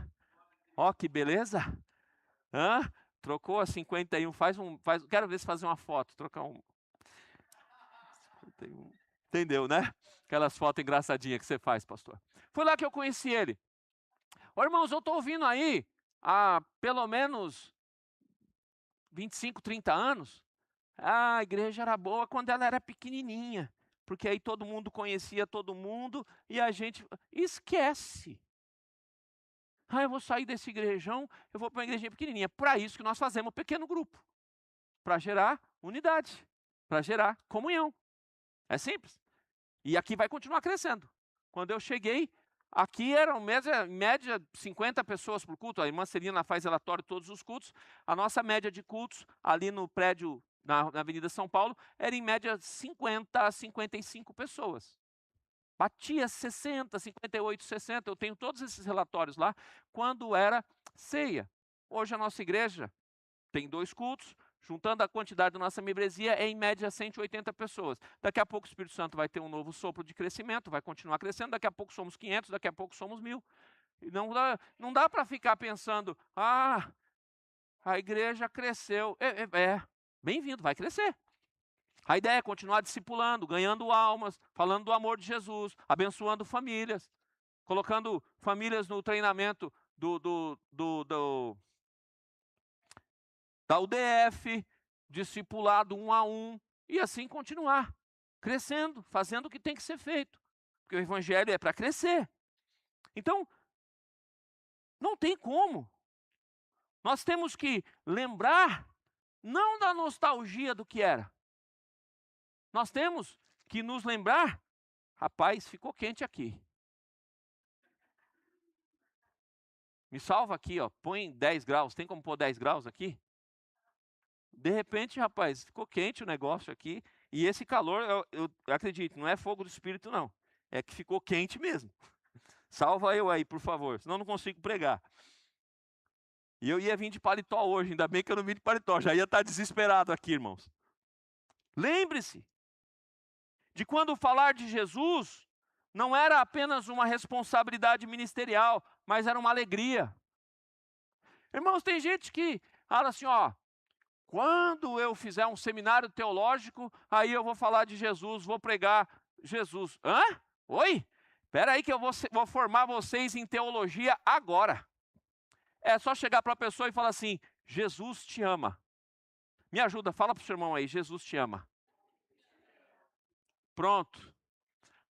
Ó, que beleza! Trocou a 51, quero ver se fazer uma foto, trocar um... Entendeu, né? Aquelas fotos engraçadinhas que você faz, pastor. Foi lá que eu conheci ele. Irmãos, eu estou ouvindo aí há pelo menos 25, 30 anos. A igreja era boa quando ela era pequenininha, porque aí todo mundo conhecia todo mundo e a gente esquece. Eu vou sair desse igrejão, eu vou para uma igrejinha pequenininha. Para isso que nós fazemos um pequeno grupo, para gerar unidade, para gerar comunhão. É simples. E aqui vai continuar crescendo. Quando eu cheguei, aqui eram em média 50 pessoas por culto. A irmã Celina faz relatório de todos os cultos. A nossa média de cultos ali no prédio, na Avenida São Paulo, era em média 50 a 55 pessoas. Batia 60, 58, 60. Eu tenho todos esses relatórios lá, quando era ceia. Hoje a nossa igreja tem 2 cultos, juntando a quantidade da nossa membresia, é em média 180 pessoas. Daqui a pouco o Espírito Santo vai ter um novo sopro de crescimento, vai continuar crescendo, daqui a pouco somos 500, daqui a pouco somos 1000. E não dá para ficar pensando, a igreja cresceu. Bem-vindo, vai crescer. A ideia é continuar discipulando, ganhando almas, falando do amor de Jesus, abençoando famílias, colocando famílias no treinamento da UDF, discipulado 1 a 1, e assim continuar, crescendo, fazendo o que tem que ser feito, porque o evangelho é para crescer. Então, não tem como. Nós temos que lembrar, não da nostalgia do que era. Nós temos que nos lembrar, rapaz, ficou quente aqui. Me salva aqui, põe 10 graus, tem como pôr 10 graus aqui? De repente, rapaz, ficou quente o negócio aqui, e esse calor, eu acredito, não é fogo do Espírito não, é que ficou quente mesmo. Salva eu aí, por favor, senão eu não consigo pregar. E eu ia vir de paletó hoje, ainda bem que eu não vim de paletó, já ia estar desesperado aqui, irmãos. Lembre-se de quando falar de Jesus não era apenas uma responsabilidade ministerial, mas era uma alegria. Irmãos, tem gente que fala assim, quando eu fizer um seminário teológico, aí eu vou falar de Jesus, vou pregar Jesus. Oi? Espera aí que eu vou formar vocês em teologia agora. É só chegar para a pessoa e falar assim, Jesus te ama. Me ajuda, fala para o seu irmão aí, Jesus te ama. Pronto.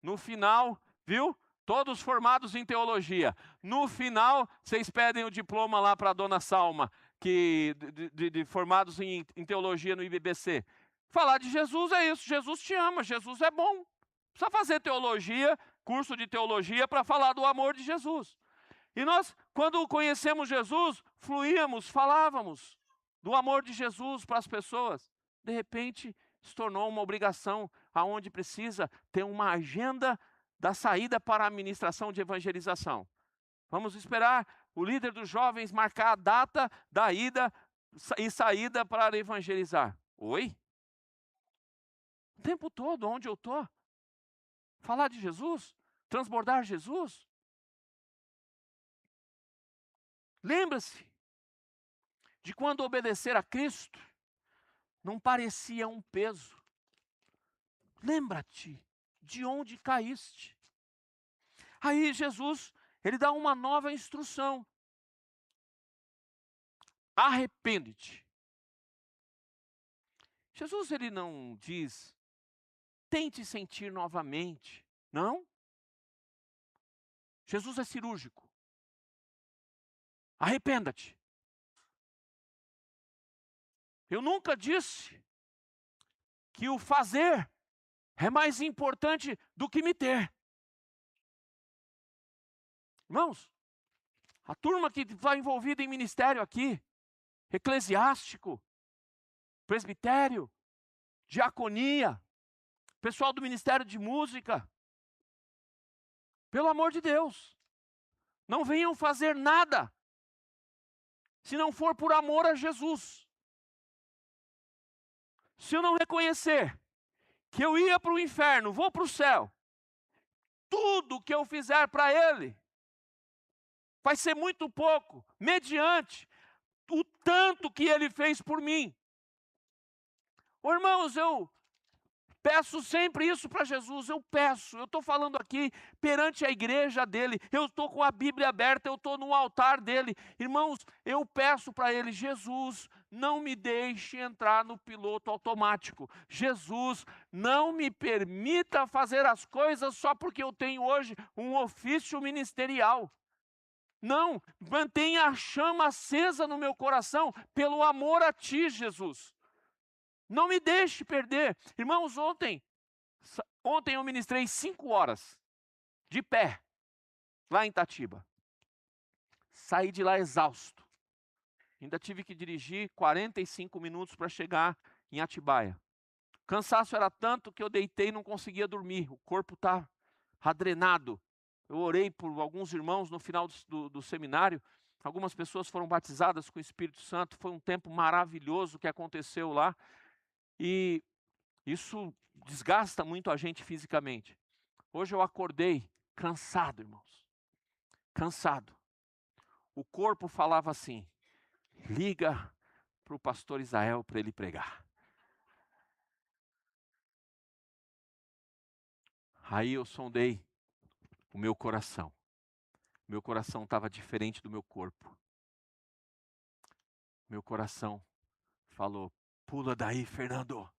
No final, viu? Todos formados em teologia. No final, vocês pedem o diploma lá para a dona Salma, de formados em teologia no IBBC. Falar de Jesus é isso. Jesus te ama, Jesus é bom. Precisa fazer teologia, curso de teologia para falar do amor de Jesus. E nós, quando conhecemos Jesus, fluíamos, falávamos do amor de Jesus para as pessoas. De repente, se tornou uma obrigação, aonde precisa ter uma agenda da saída para a administração de evangelização. Vamos esperar o líder dos jovens marcar a data da ida e saída para evangelizar. Oi? O tempo todo, onde eu estou? Falar de Jesus? Transbordar Jesus? Lembra-se de quando obedecer a Cristo não parecia um peso. Lembra-te de onde caíste. Aí Jesus, ele dá uma nova instrução. Arrepende-te. Jesus, ele não diz, tente sentir novamente. Não. Jesus é cirúrgico. Arrependa-te. Eu nunca disse que o fazer é mais importante do que me ter. Irmãos, a turma que está envolvida em ministério aqui, eclesiástico, presbitério, diaconia, pessoal do ministério de música, pelo amor de Deus, não venham fazer nada se não for por amor a Jesus. Se eu não reconhecer que eu ia para o inferno, vou para o céu, tudo que eu fizer para Ele vai ser muito pouco, mediante o tanto que Ele fez por mim. Oh, irmãos, eu peço sempre isso para Jesus, eu estou falando aqui perante a igreja dele, eu estou com a Bíblia aberta, eu estou no altar dele. Irmãos, eu peço para ele, Jesus, não me deixe entrar no piloto automático. Jesus, não me permita fazer as coisas só porque eu tenho hoje um ofício ministerial. Não, mantenha a chama acesa no meu coração pelo amor a ti, Jesus. Não me deixe perder. Irmãos, ontem eu ministrei 5 horas, de pé, lá em Itatiba. Saí de lá exausto. Ainda tive que dirigir 45 minutos para chegar em Atibaia. O cansaço era tanto que eu deitei e não conseguia dormir. O corpo está adrenado. Eu orei por alguns irmãos no final do seminário. Algumas pessoas foram batizadas com o Espírito Santo. Foi um tempo maravilhoso que aconteceu lá. E isso desgasta muito a gente fisicamente. Hoje eu acordei cansado, irmãos. Cansado. O corpo falava assim, liga para o pastor Israel para ele pregar. Aí eu sondei o meu coração. Meu coração estava diferente do meu corpo. Meu coração falou, pula daí, Fernando.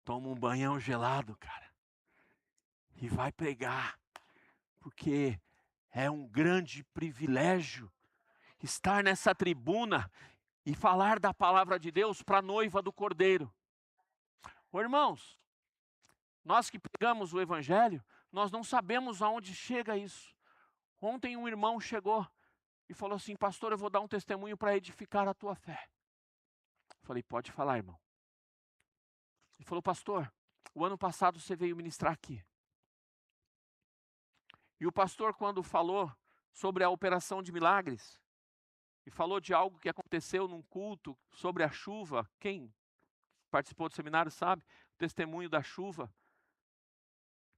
Toma um banhão gelado, cara. E vai pregar. Porque é um grande privilégio estar nessa tribuna e falar da palavra de Deus para a noiva do Cordeiro. Ô, irmãos, nós que pregamos o Evangelho, nós não sabemos aonde chega isso. Ontem um irmão chegou e falou assim, pastor, eu vou dar um testemunho para edificar a tua fé. Eu falei, pode falar, irmão. Ele falou, pastor, o ano passado você veio ministrar aqui. E o pastor, quando falou sobre a operação de milagres, e falou de algo que aconteceu num culto sobre a chuva, quem participou do seminário sabe, o testemunho da chuva,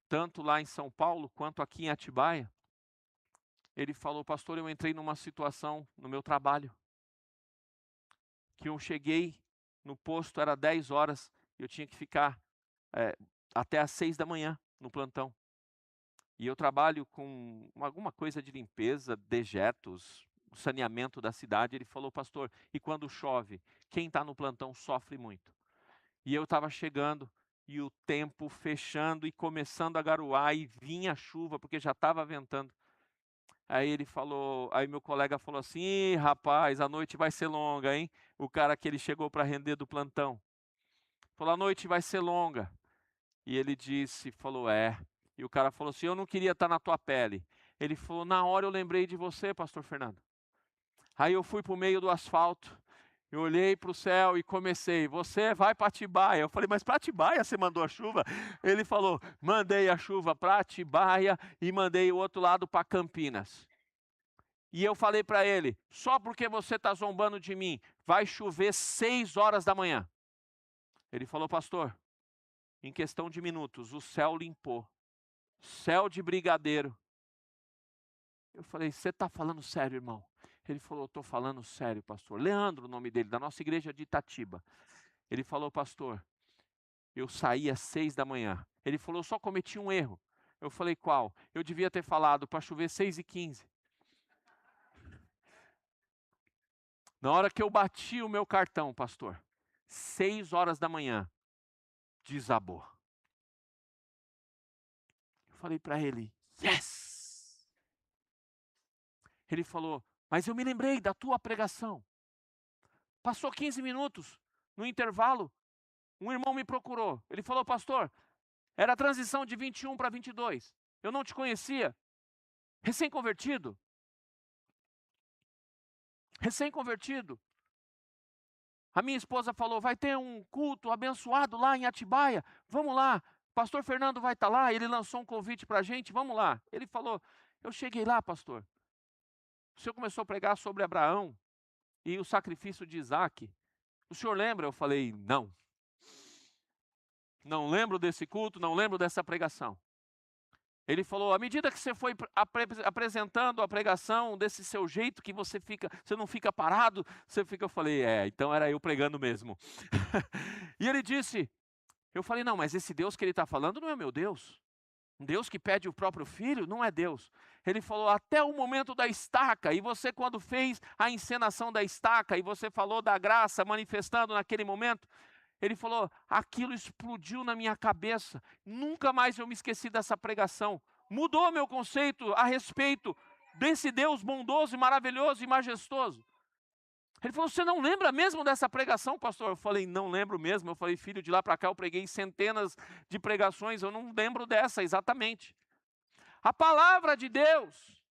tanto lá em São Paulo quanto aqui em Atibaia. Ele falou, pastor, eu entrei numa situação no meu trabalho, que eu cheguei no posto, era 10 horas, e eu tinha que ficar até às 6 da manhã no plantão. E eu trabalho com alguma coisa de limpeza, dejetos, saneamento da cidade. Ele falou, pastor, e quando chove, quem está no plantão sofre muito. E eu estava chegando, e o tempo fechando e começando a garoar e vinha a chuva, porque já estava ventando. Aí meu colega falou assim: "Ih, rapaz, a noite vai ser longa, hein?" O cara que ele chegou para render do plantão. Falou: "A noite vai ser longa." E ele falou: "É." E o cara falou assim: "Eu não queria estar na tua pele." Ele falou: "Na hora eu lembrei de você, pastor Fernando." Aí eu fui para o meio do asfalto, eu olhei para o céu e comecei: "Você vai para Atibaia." Eu falei: "Mas para Atibaia você mandou a chuva?" Ele falou: "Mandei a chuva para Atibaia e mandei o outro lado para Campinas." E eu falei para ele: "Só porque você está zombando de mim, vai chover 6 horas da manhã." Ele falou: "Pastor, em questão de minutos, o céu limpou. Céu de brigadeiro." Eu falei: "Você está falando sério, irmão?" Ele falou: "Estou falando sério, pastor." Leandro, o nome dele, da nossa igreja de Itatiba. Ele falou: "Pastor, eu saí às 6 da manhã." Ele falou: "Eu só cometi um erro." Eu falei: "Qual?" "Eu devia ter falado para chover 6h15. Na hora que eu bati o meu cartão, pastor, 6 horas da manhã, desabou. Eu falei para ele: "Yes!" Ele falou: "Mas eu me lembrei da tua pregação." Passou 15 minutos, no intervalo, um irmão me procurou. Ele falou: "Pastor, era a transição de 21 para 22. Eu não te conhecia. Recém-convertido. Recém-convertido. A minha esposa falou: vai ter um culto abençoado lá em Atibaia. Vamos lá. Pastor Fernando vai estar lá." Ele lançou um convite para a gente. "Vamos lá." Ele falou: "Eu cheguei lá, pastor. O senhor começou a pregar sobre Abraão e o sacrifício de Isaac. O senhor lembra?" Eu falei: "Não. Não lembro desse culto, não lembro dessa pregação." Ele falou: "À medida que você foi apresentando a pregação desse seu jeito que você não fica parado, você fica." Eu falei: "É, então era eu pregando mesmo." E ele disse, eu falei: "Não, mas esse Deus que ele está falando não é meu Deus. Um Deus que pede o próprio filho não é Deus." Ele falou: "Até o momento da estaca, e você quando fez a encenação da estaca, e você falou da graça manifestando naquele momento." Ele falou: "Aquilo explodiu na minha cabeça. Nunca mais eu me esqueci dessa pregação. Mudou meu conceito a respeito desse Deus bondoso e maravilhoso e majestoso." Ele falou: "Você não lembra mesmo dessa pregação, pastor?" Eu falei: "Não lembro mesmo." Eu falei: "Filho, de lá para cá eu preguei centenas de pregações, eu não lembro dessa exatamente." A palavra de Deus,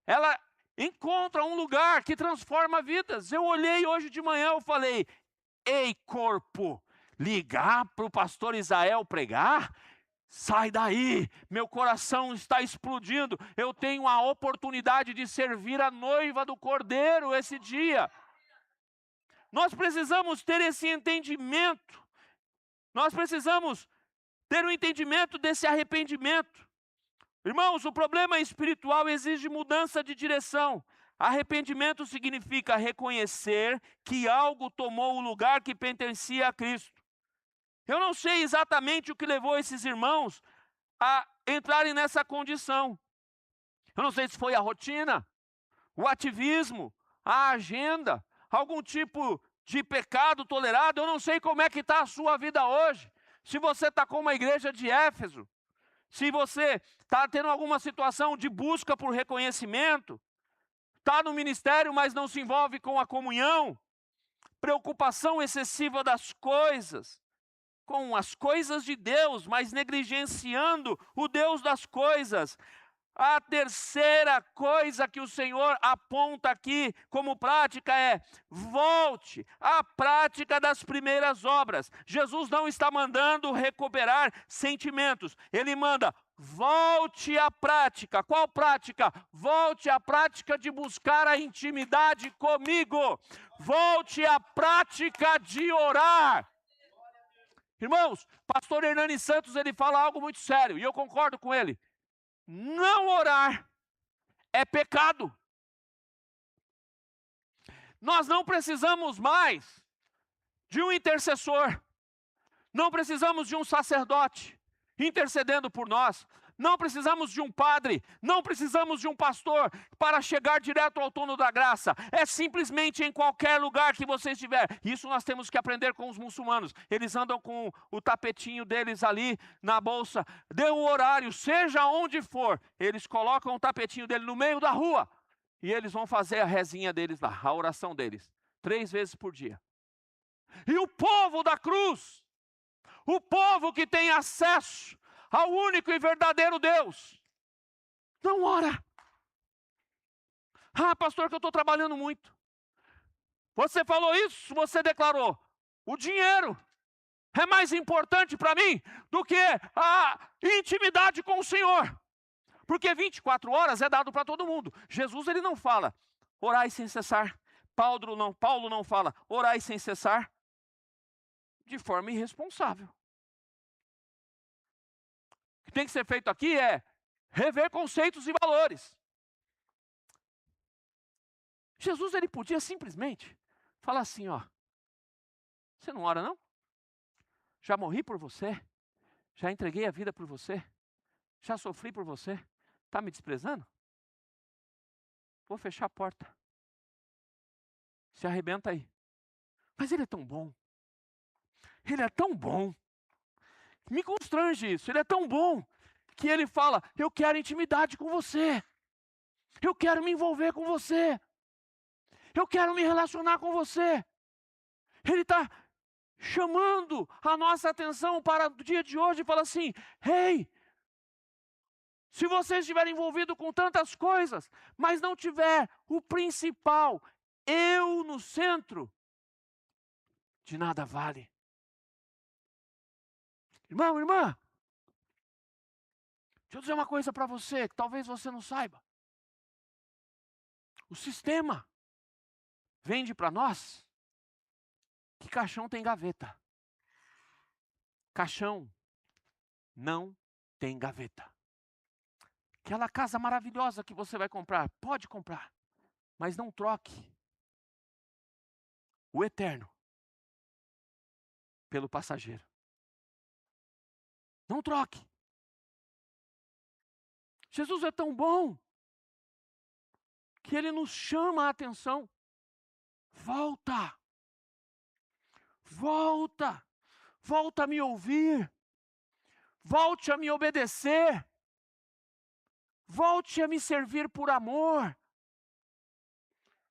ela encontra um lugar que transforma vidas. Eu olhei hoje de manhã, eu falei: "Ei, corpo, ligar para o pastor Isael pregar? Sai daí, meu coração está explodindo. Eu tenho a oportunidade de servir a noiva do Cordeiro esse dia." Nós precisamos ter esse entendimento. Nós precisamos ter um entendimento desse arrependimento. Irmãos, o problema espiritual exige mudança de direção. Arrependimento significa reconhecer que algo tomou o lugar que pertencia a Cristo. Eu não sei exatamente o que levou esses irmãos a entrarem nessa condição. Eu não sei se foi a rotina, o ativismo, a agenda, algum tipo de pecado tolerado. Eu não sei como é que está a sua vida hoje. Se você está como a igreja de Éfeso, se você está tendo alguma situação de busca por reconhecimento, está no ministério, mas não se envolve com a comunhão, preocupação excessiva das coisas, com as coisas de Deus, mas negligenciando o Deus das coisas. A terceira coisa que o Senhor aponta aqui como prática é: volte à prática das primeiras obras. Jesus não está mandando recuperar sentimentos, Ele manda: volte à prática. Qual prática? Volte à prática de buscar a intimidade comigo. Volte à prática de orar. Irmãos, pastor Hernani Santos, ele fala algo muito sério, e eu concordo com ele. Não orar é pecado. Nós não precisamos mais de um intercessor. Não precisamos de um sacerdote intercedendo por nós. Não precisamos de um padre, não precisamos de um pastor para chegar direto ao trono da graça. É simplesmente em qualquer lugar que você estiver. Isso nós temos que aprender com os muçulmanos. Eles andam com o tapetinho deles ali na bolsa. Deu o horário, seja onde for, eles colocam o tapetinho dele no meio da rua. E eles vão fazer a rezinha deles lá, a oração deles, 3 vezes por dia. E o povo da cruz, o povo que tem acesso ao único e verdadeiro Deus, não ora. Ah, pastor, que eu estou trabalhando muito. Você falou isso, você declarou. O dinheiro é mais importante para mim do que a intimidade com o Senhor. Porque 24 horas é dado para todo mundo. Jesus, ele não fala, orai sem cessar. Paulo não fala, orai sem cessar. De forma irresponsável. O que tem que ser feito aqui é rever conceitos e valores. Jesus, ele podia simplesmente falar assim, ó, você não ora não? Já morri por você, já entreguei a vida por você, já sofri por você, está me desprezando? Vou fechar a porta. Se arrebenta aí. Mas ele é tão bom. Ele é tão bom. Me constrange isso. Ele é tão bom que ele fala, eu quero intimidade com você. Eu quero me envolver com você. Eu quero me relacionar com você. Ele está chamando a nossa atenção para o dia de hoje e fala assim, hey, se você estiver envolvido com tantas coisas, mas não tiver o principal, eu no centro, de nada vale. Irmão, irmã, deixa eu dizer uma coisa para você, que talvez você não saiba. O sistema vende para nós que caixão tem gaveta. Caixão não tem gaveta. Aquela casa maravilhosa que você vai comprar, pode comprar, mas não troque o eterno pelo passageiro. Não troque. Jesus é tão bom que ele nos chama a atenção. Volta. Volta. Volta a me ouvir. Volte a me obedecer. Volte a me servir por amor.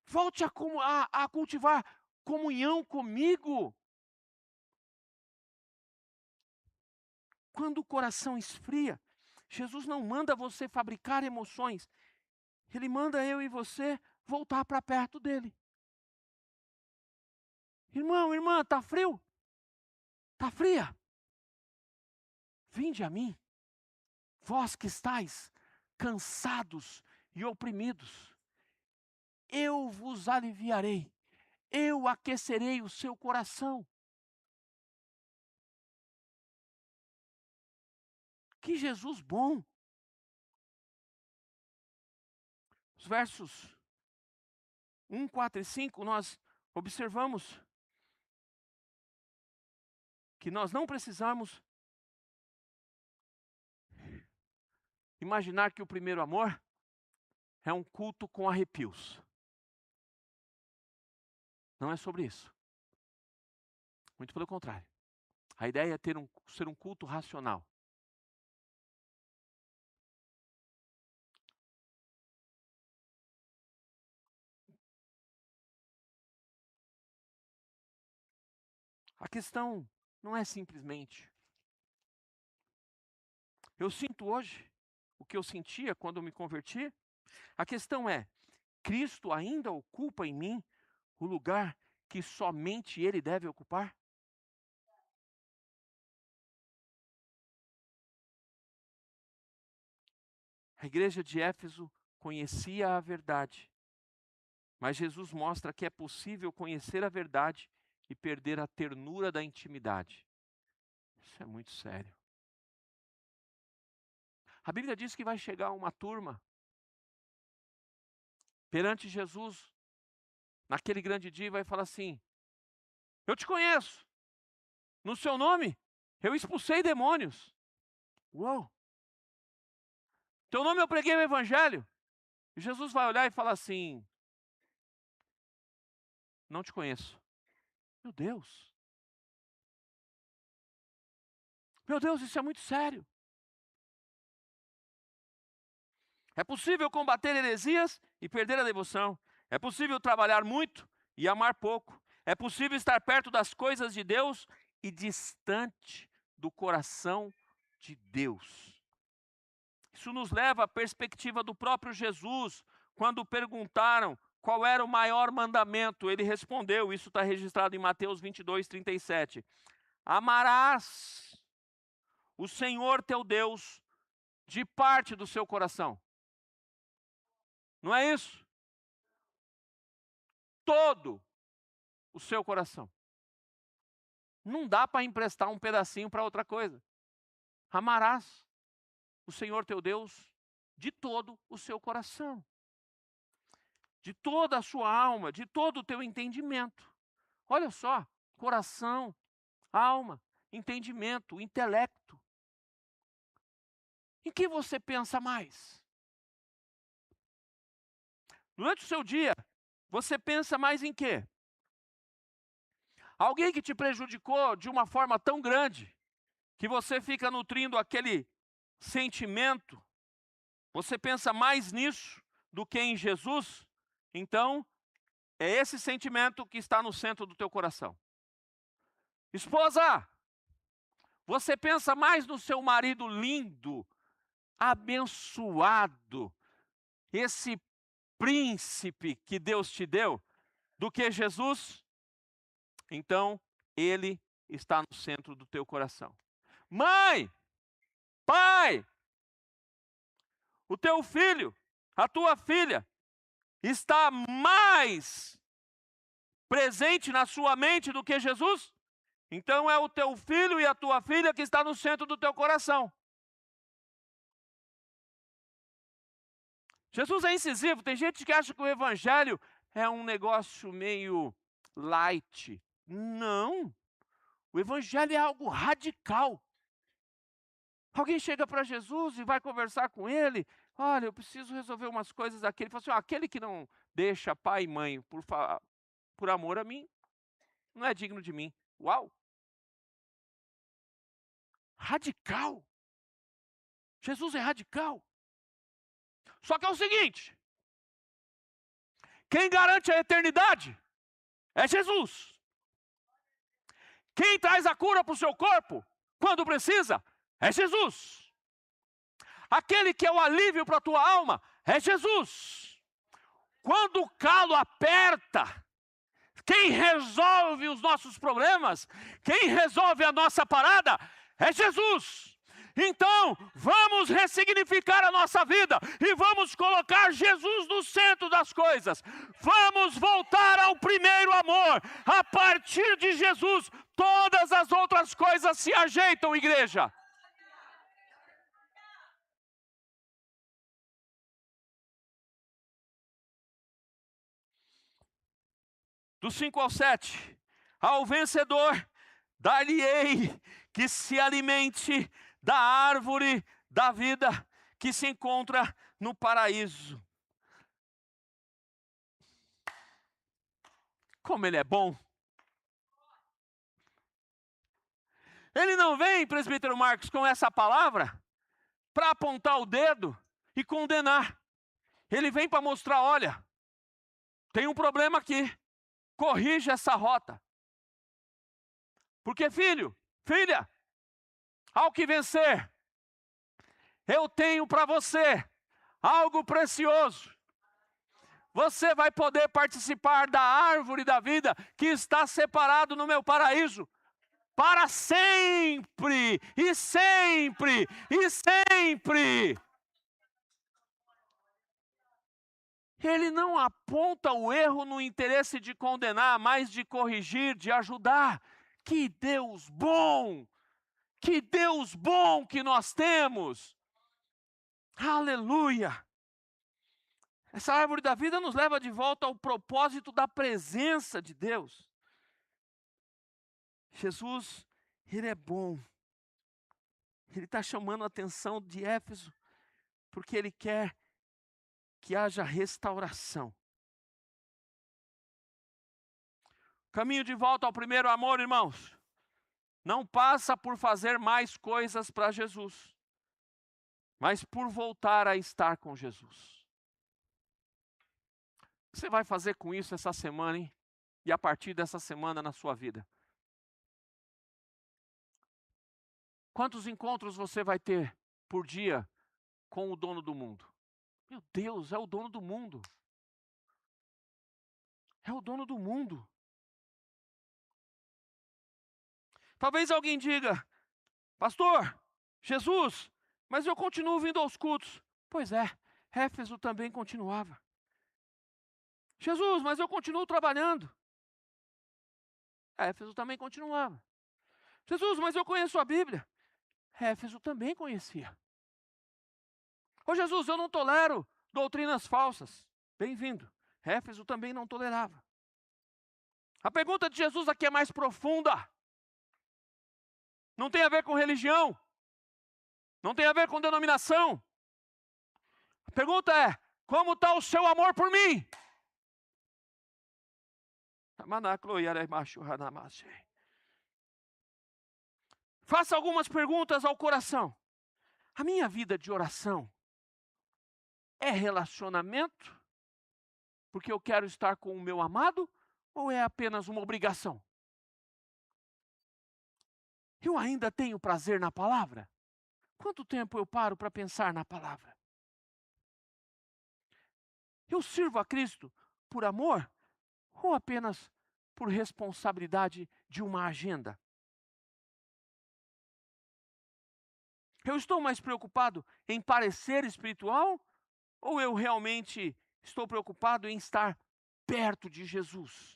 Volte a cultivar comunhão comigo. Quando o coração esfria, Jesus não manda você fabricar emoções. Ele manda eu e você voltar para perto dele. Irmão, irmã, está frio? Está fria? Vinde a mim, vós que estáis cansados e oprimidos. Eu vos aliviarei. Eu aquecerei o seu coração. Que Jesus bom. Os versos 1, 4 e 5, nós observamos que nós não precisamos imaginar que o primeiro amor é um culto com arrepios. Não é sobre isso. Muito pelo contrário. A ideia é ser um culto racional. A questão não é simplesmente, eu sinto hoje o que eu sentia quando eu me converti. A questão é, Cristo ainda ocupa em mim o lugar que somente Ele deve ocupar? A igreja de Éfeso conhecia a verdade, mas Jesus mostra que é possível conhecer a verdade e perder a ternura da intimidade. Isso é muito sério. A Bíblia diz que vai chegar uma turma perante Jesus, naquele grande dia, e vai falar assim, eu te conheço, no seu nome eu expulsei demônios. Uou! Teu nome eu preguei o evangelho. E Jesus vai olhar e falar assim: não te conheço. Meu Deus. Meu Deus, isso é muito sério. É possível combater heresias e perder a devoção. É possível trabalhar muito e amar pouco. É possível estar perto das coisas de Deus e distante do coração de Deus. Isso nos leva à perspectiva do próprio Jesus. Quando perguntaram qual era o maior mandamento, ele respondeu, isso está registrado em Mateus 22, 37. Amarás o Senhor teu Deus de parte do seu coração. Não é isso? Todo o seu coração. Não dá para emprestar um pedacinho para outra coisa. Amarás o Senhor teu Deus de todo o seu coração, de toda a sua alma, de todo o teu entendimento. Olha só, coração, alma, entendimento, intelecto. Em que você pensa mais? Durante o seu dia, você pensa mais em quê? Alguém que te prejudicou de uma forma tão grande que você fica nutrindo aquele sentimento, você pensa mais nisso do que em Jesus, então é esse sentimento que está no centro do teu coração. Esposa, você pensa mais no seu marido lindo, abençoado, esse príncipe que Deus te deu, do que Jesus? Então, ele está no centro do teu coração. Mãe, pai, o teu filho, a tua filha, está mais presente na sua mente do que Jesus? Então é o teu filho e a tua filha que está no centro do teu coração. Jesus é incisivo. Tem gente que acha que o evangelho é um negócio meio light. Não. O evangelho é algo radical. Alguém chega para Jesus e vai conversar com ele. Olha, eu preciso resolver umas coisas aqui. Ele fala assim, aquele que não deixa pai e mãe por amor a mim, não é digno de mim. Uau! Radical. Jesus é radical. Só que é o seguinte, quem garante a eternidade é Jesus. Quem traz a cura para o seu corpo, quando precisa, é Jesus. Aquele que é o alívio para a tua alma, é Jesus. Quando o calo aperta, quem resolve os nossos problemas, quem resolve a nossa parada, é Jesus. Então, vamos ressignificar a nossa vida e vamos colocar Jesus no centro das coisas. Vamos voltar ao primeiro amor. A partir de Jesus, todas as outras coisas se ajeitam, igreja. Do 5 ao 7, ao vencedor, dar-lhe-ei que se alimente da árvore da vida que se encontra no paraíso. Como ele é bom. Ele não vem, presbítero Marcos, com essa palavra para apontar o dedo e condenar. Ele vem para mostrar, olha, tem um problema aqui. Corrija essa rota. Porque filho, filha, ao que vencer, eu tenho para você algo precioso. Você vai poder participar da árvore da vida que está separado no meu paraíso. Para sempre, e sempre, e sempre. Ele não aponta o erro no interesse de condenar, mas de corrigir, de ajudar. Que Deus bom! Que Deus bom que nós temos! Aleluia! Essa árvore da vida nos leva de volta ao propósito da presença de Deus. Jesus, Ele é bom. Ele está chamando a atenção de Éfeso porque Ele quer que haja restauração. Caminho de volta ao primeiro amor, irmãos, não passa por fazer mais coisas para Jesus, mas por voltar a estar com Jesus. O que você vai fazer com isso essa semana, hein? E a partir dessa semana na sua vida? Quantos encontros você vai ter por dia com o dono do mundo? Meu Deus, é o dono do mundo. É o dono do mundo. Talvez alguém diga, pastor, Jesus, mas eu continuo vindo aos cultos. Pois é, Éfeso também continuava. Jesus, mas eu continuo trabalhando. Éfeso também continuava. Jesus, mas eu conheço a Bíblia. Éfeso também conhecia. Ô Jesus, eu não tolero doutrinas falsas. Bem-vindo. Éfeso também não tolerava. A pergunta de Jesus aqui é mais profunda. Não tem a ver com religião. Não tem a ver com denominação. A pergunta é, como está o seu amor por mim? Faça algumas perguntas ao coração. A minha vida de oração é relacionamento? Porque eu quero estar com o meu amado? Ou é apenas uma obrigação? Eu ainda tenho prazer na palavra? Quanto tempo eu paro para pensar na palavra? Eu sirvo a Cristo por amor? Ou apenas por responsabilidade de uma agenda? Eu estou mais preocupado em parecer espiritual? Ou eu realmente estou preocupado em estar perto de Jesus?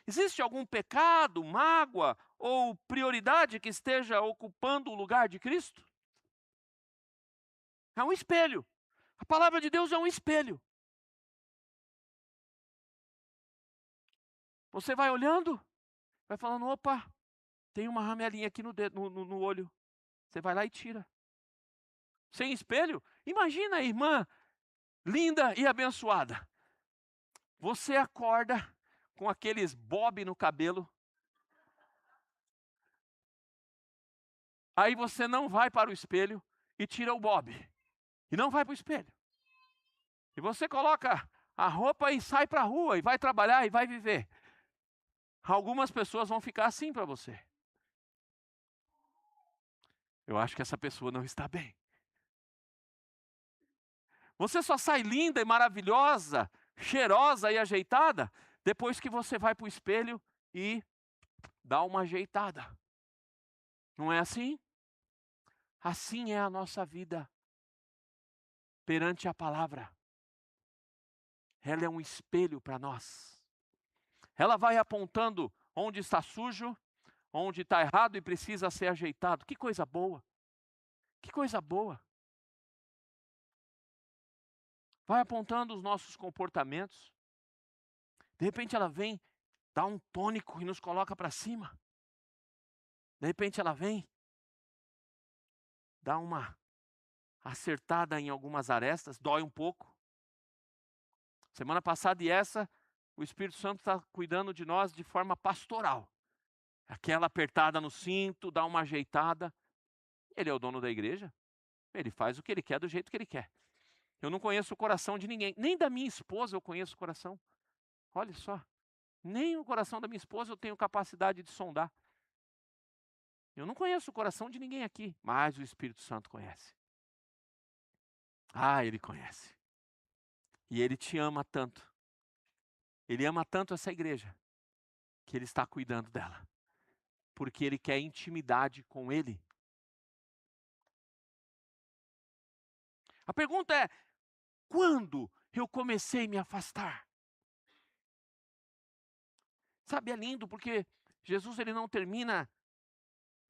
Existe algum pecado, mágoa ou prioridade que esteja ocupando o lugar de Cristo? É um espelho. A palavra de Deus é um espelho. Você vai olhando, vai falando, opa, tem uma ramelinha aqui no dedo, no olho. Você vai lá e tira. Sem espelho, imagina a irmã linda e abençoada. Você acorda com aqueles bob no cabelo. Aí você não vai para o espelho e tira o bob. E não vai para o espelho. E você coloca a roupa e sai para a rua e vai trabalhar e vai viver. Algumas pessoas vão ficar assim para você. Eu acho que essa pessoa não está bem. Você só sai linda e maravilhosa, cheirosa e ajeitada depois que você vai para o espelho e dá uma ajeitada. Não é assim? Assim é a nossa vida perante a palavra. Ela é um espelho para nós. Ela vai apontando onde está sujo, onde está errado e precisa ser ajeitado. Que coisa boa! Que coisa boa! Vai apontando os nossos comportamentos. De repente ela vem, dá um tônico e nos coloca para cima. De repente ela vem, dá uma acertada em algumas arestas, dói um pouco. Semana passada e essa, o Espírito Santo está cuidando de nós de forma pastoral. Aquela apertada no cinto, dá uma ajeitada. Ele é o dono da igreja. Ele faz o que ele quer do jeito que ele quer. Eu não conheço o coração de ninguém. Nem da minha esposa eu conheço o coração. Olha só. Nem o coração da minha esposa eu tenho capacidade de sondar. Eu não conheço o coração de ninguém aqui, mas o Espírito Santo conhece. Ah, ele conhece. E ele te ama tanto. Ele ama tanto essa igreja, que ele está cuidando dela. Porque ele quer intimidade com ele. A pergunta é, quando eu comecei a me afastar? Sabe, é lindo porque Jesus ele não termina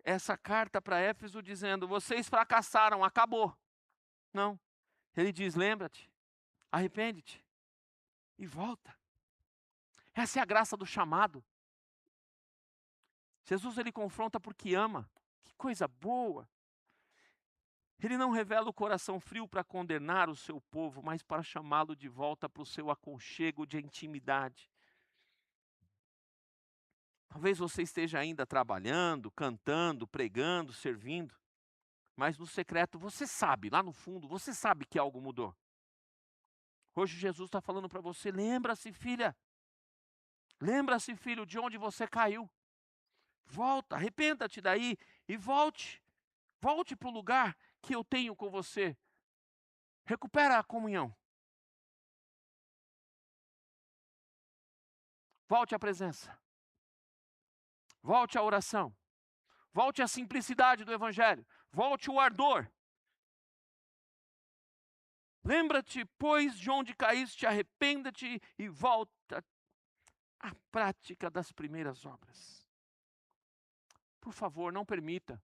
essa carta para Éfeso dizendo, vocês fracassaram, acabou. Não. Ele diz, lembra-te, arrepende-te e volta. Essa é a graça do chamado. Jesus ele confronta porque ama. Que coisa boa. Ele não revela o coração frio para condenar o seu povo, mas para chamá-lo de volta para o seu aconchego de intimidade. Talvez você esteja ainda trabalhando, cantando, pregando, servindo, mas no secreto você sabe, lá no fundo, você sabe que algo mudou. Hoje Jesus está falando para você: lembra-se, filha, lembra-se, filho, de onde você caiu. Volta, arrependa-te daí e volte. Volte para o lugar que eu tenho com você. Recupera a comunhão. Volte à presença. Volte à oração. Volte à simplicidade do Evangelho. Volte o ardor. Lembra-te, pois, de onde caíste, arrependa-te e volta à prática das primeiras obras. Por favor, não permita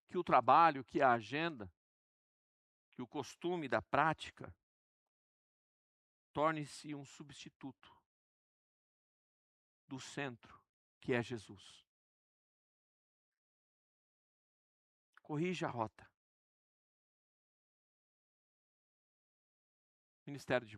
que o trabalho, que a agenda, que o costume da prática torne-se um substituto do centro, que é Jesus. Corrija a rota. Ministério de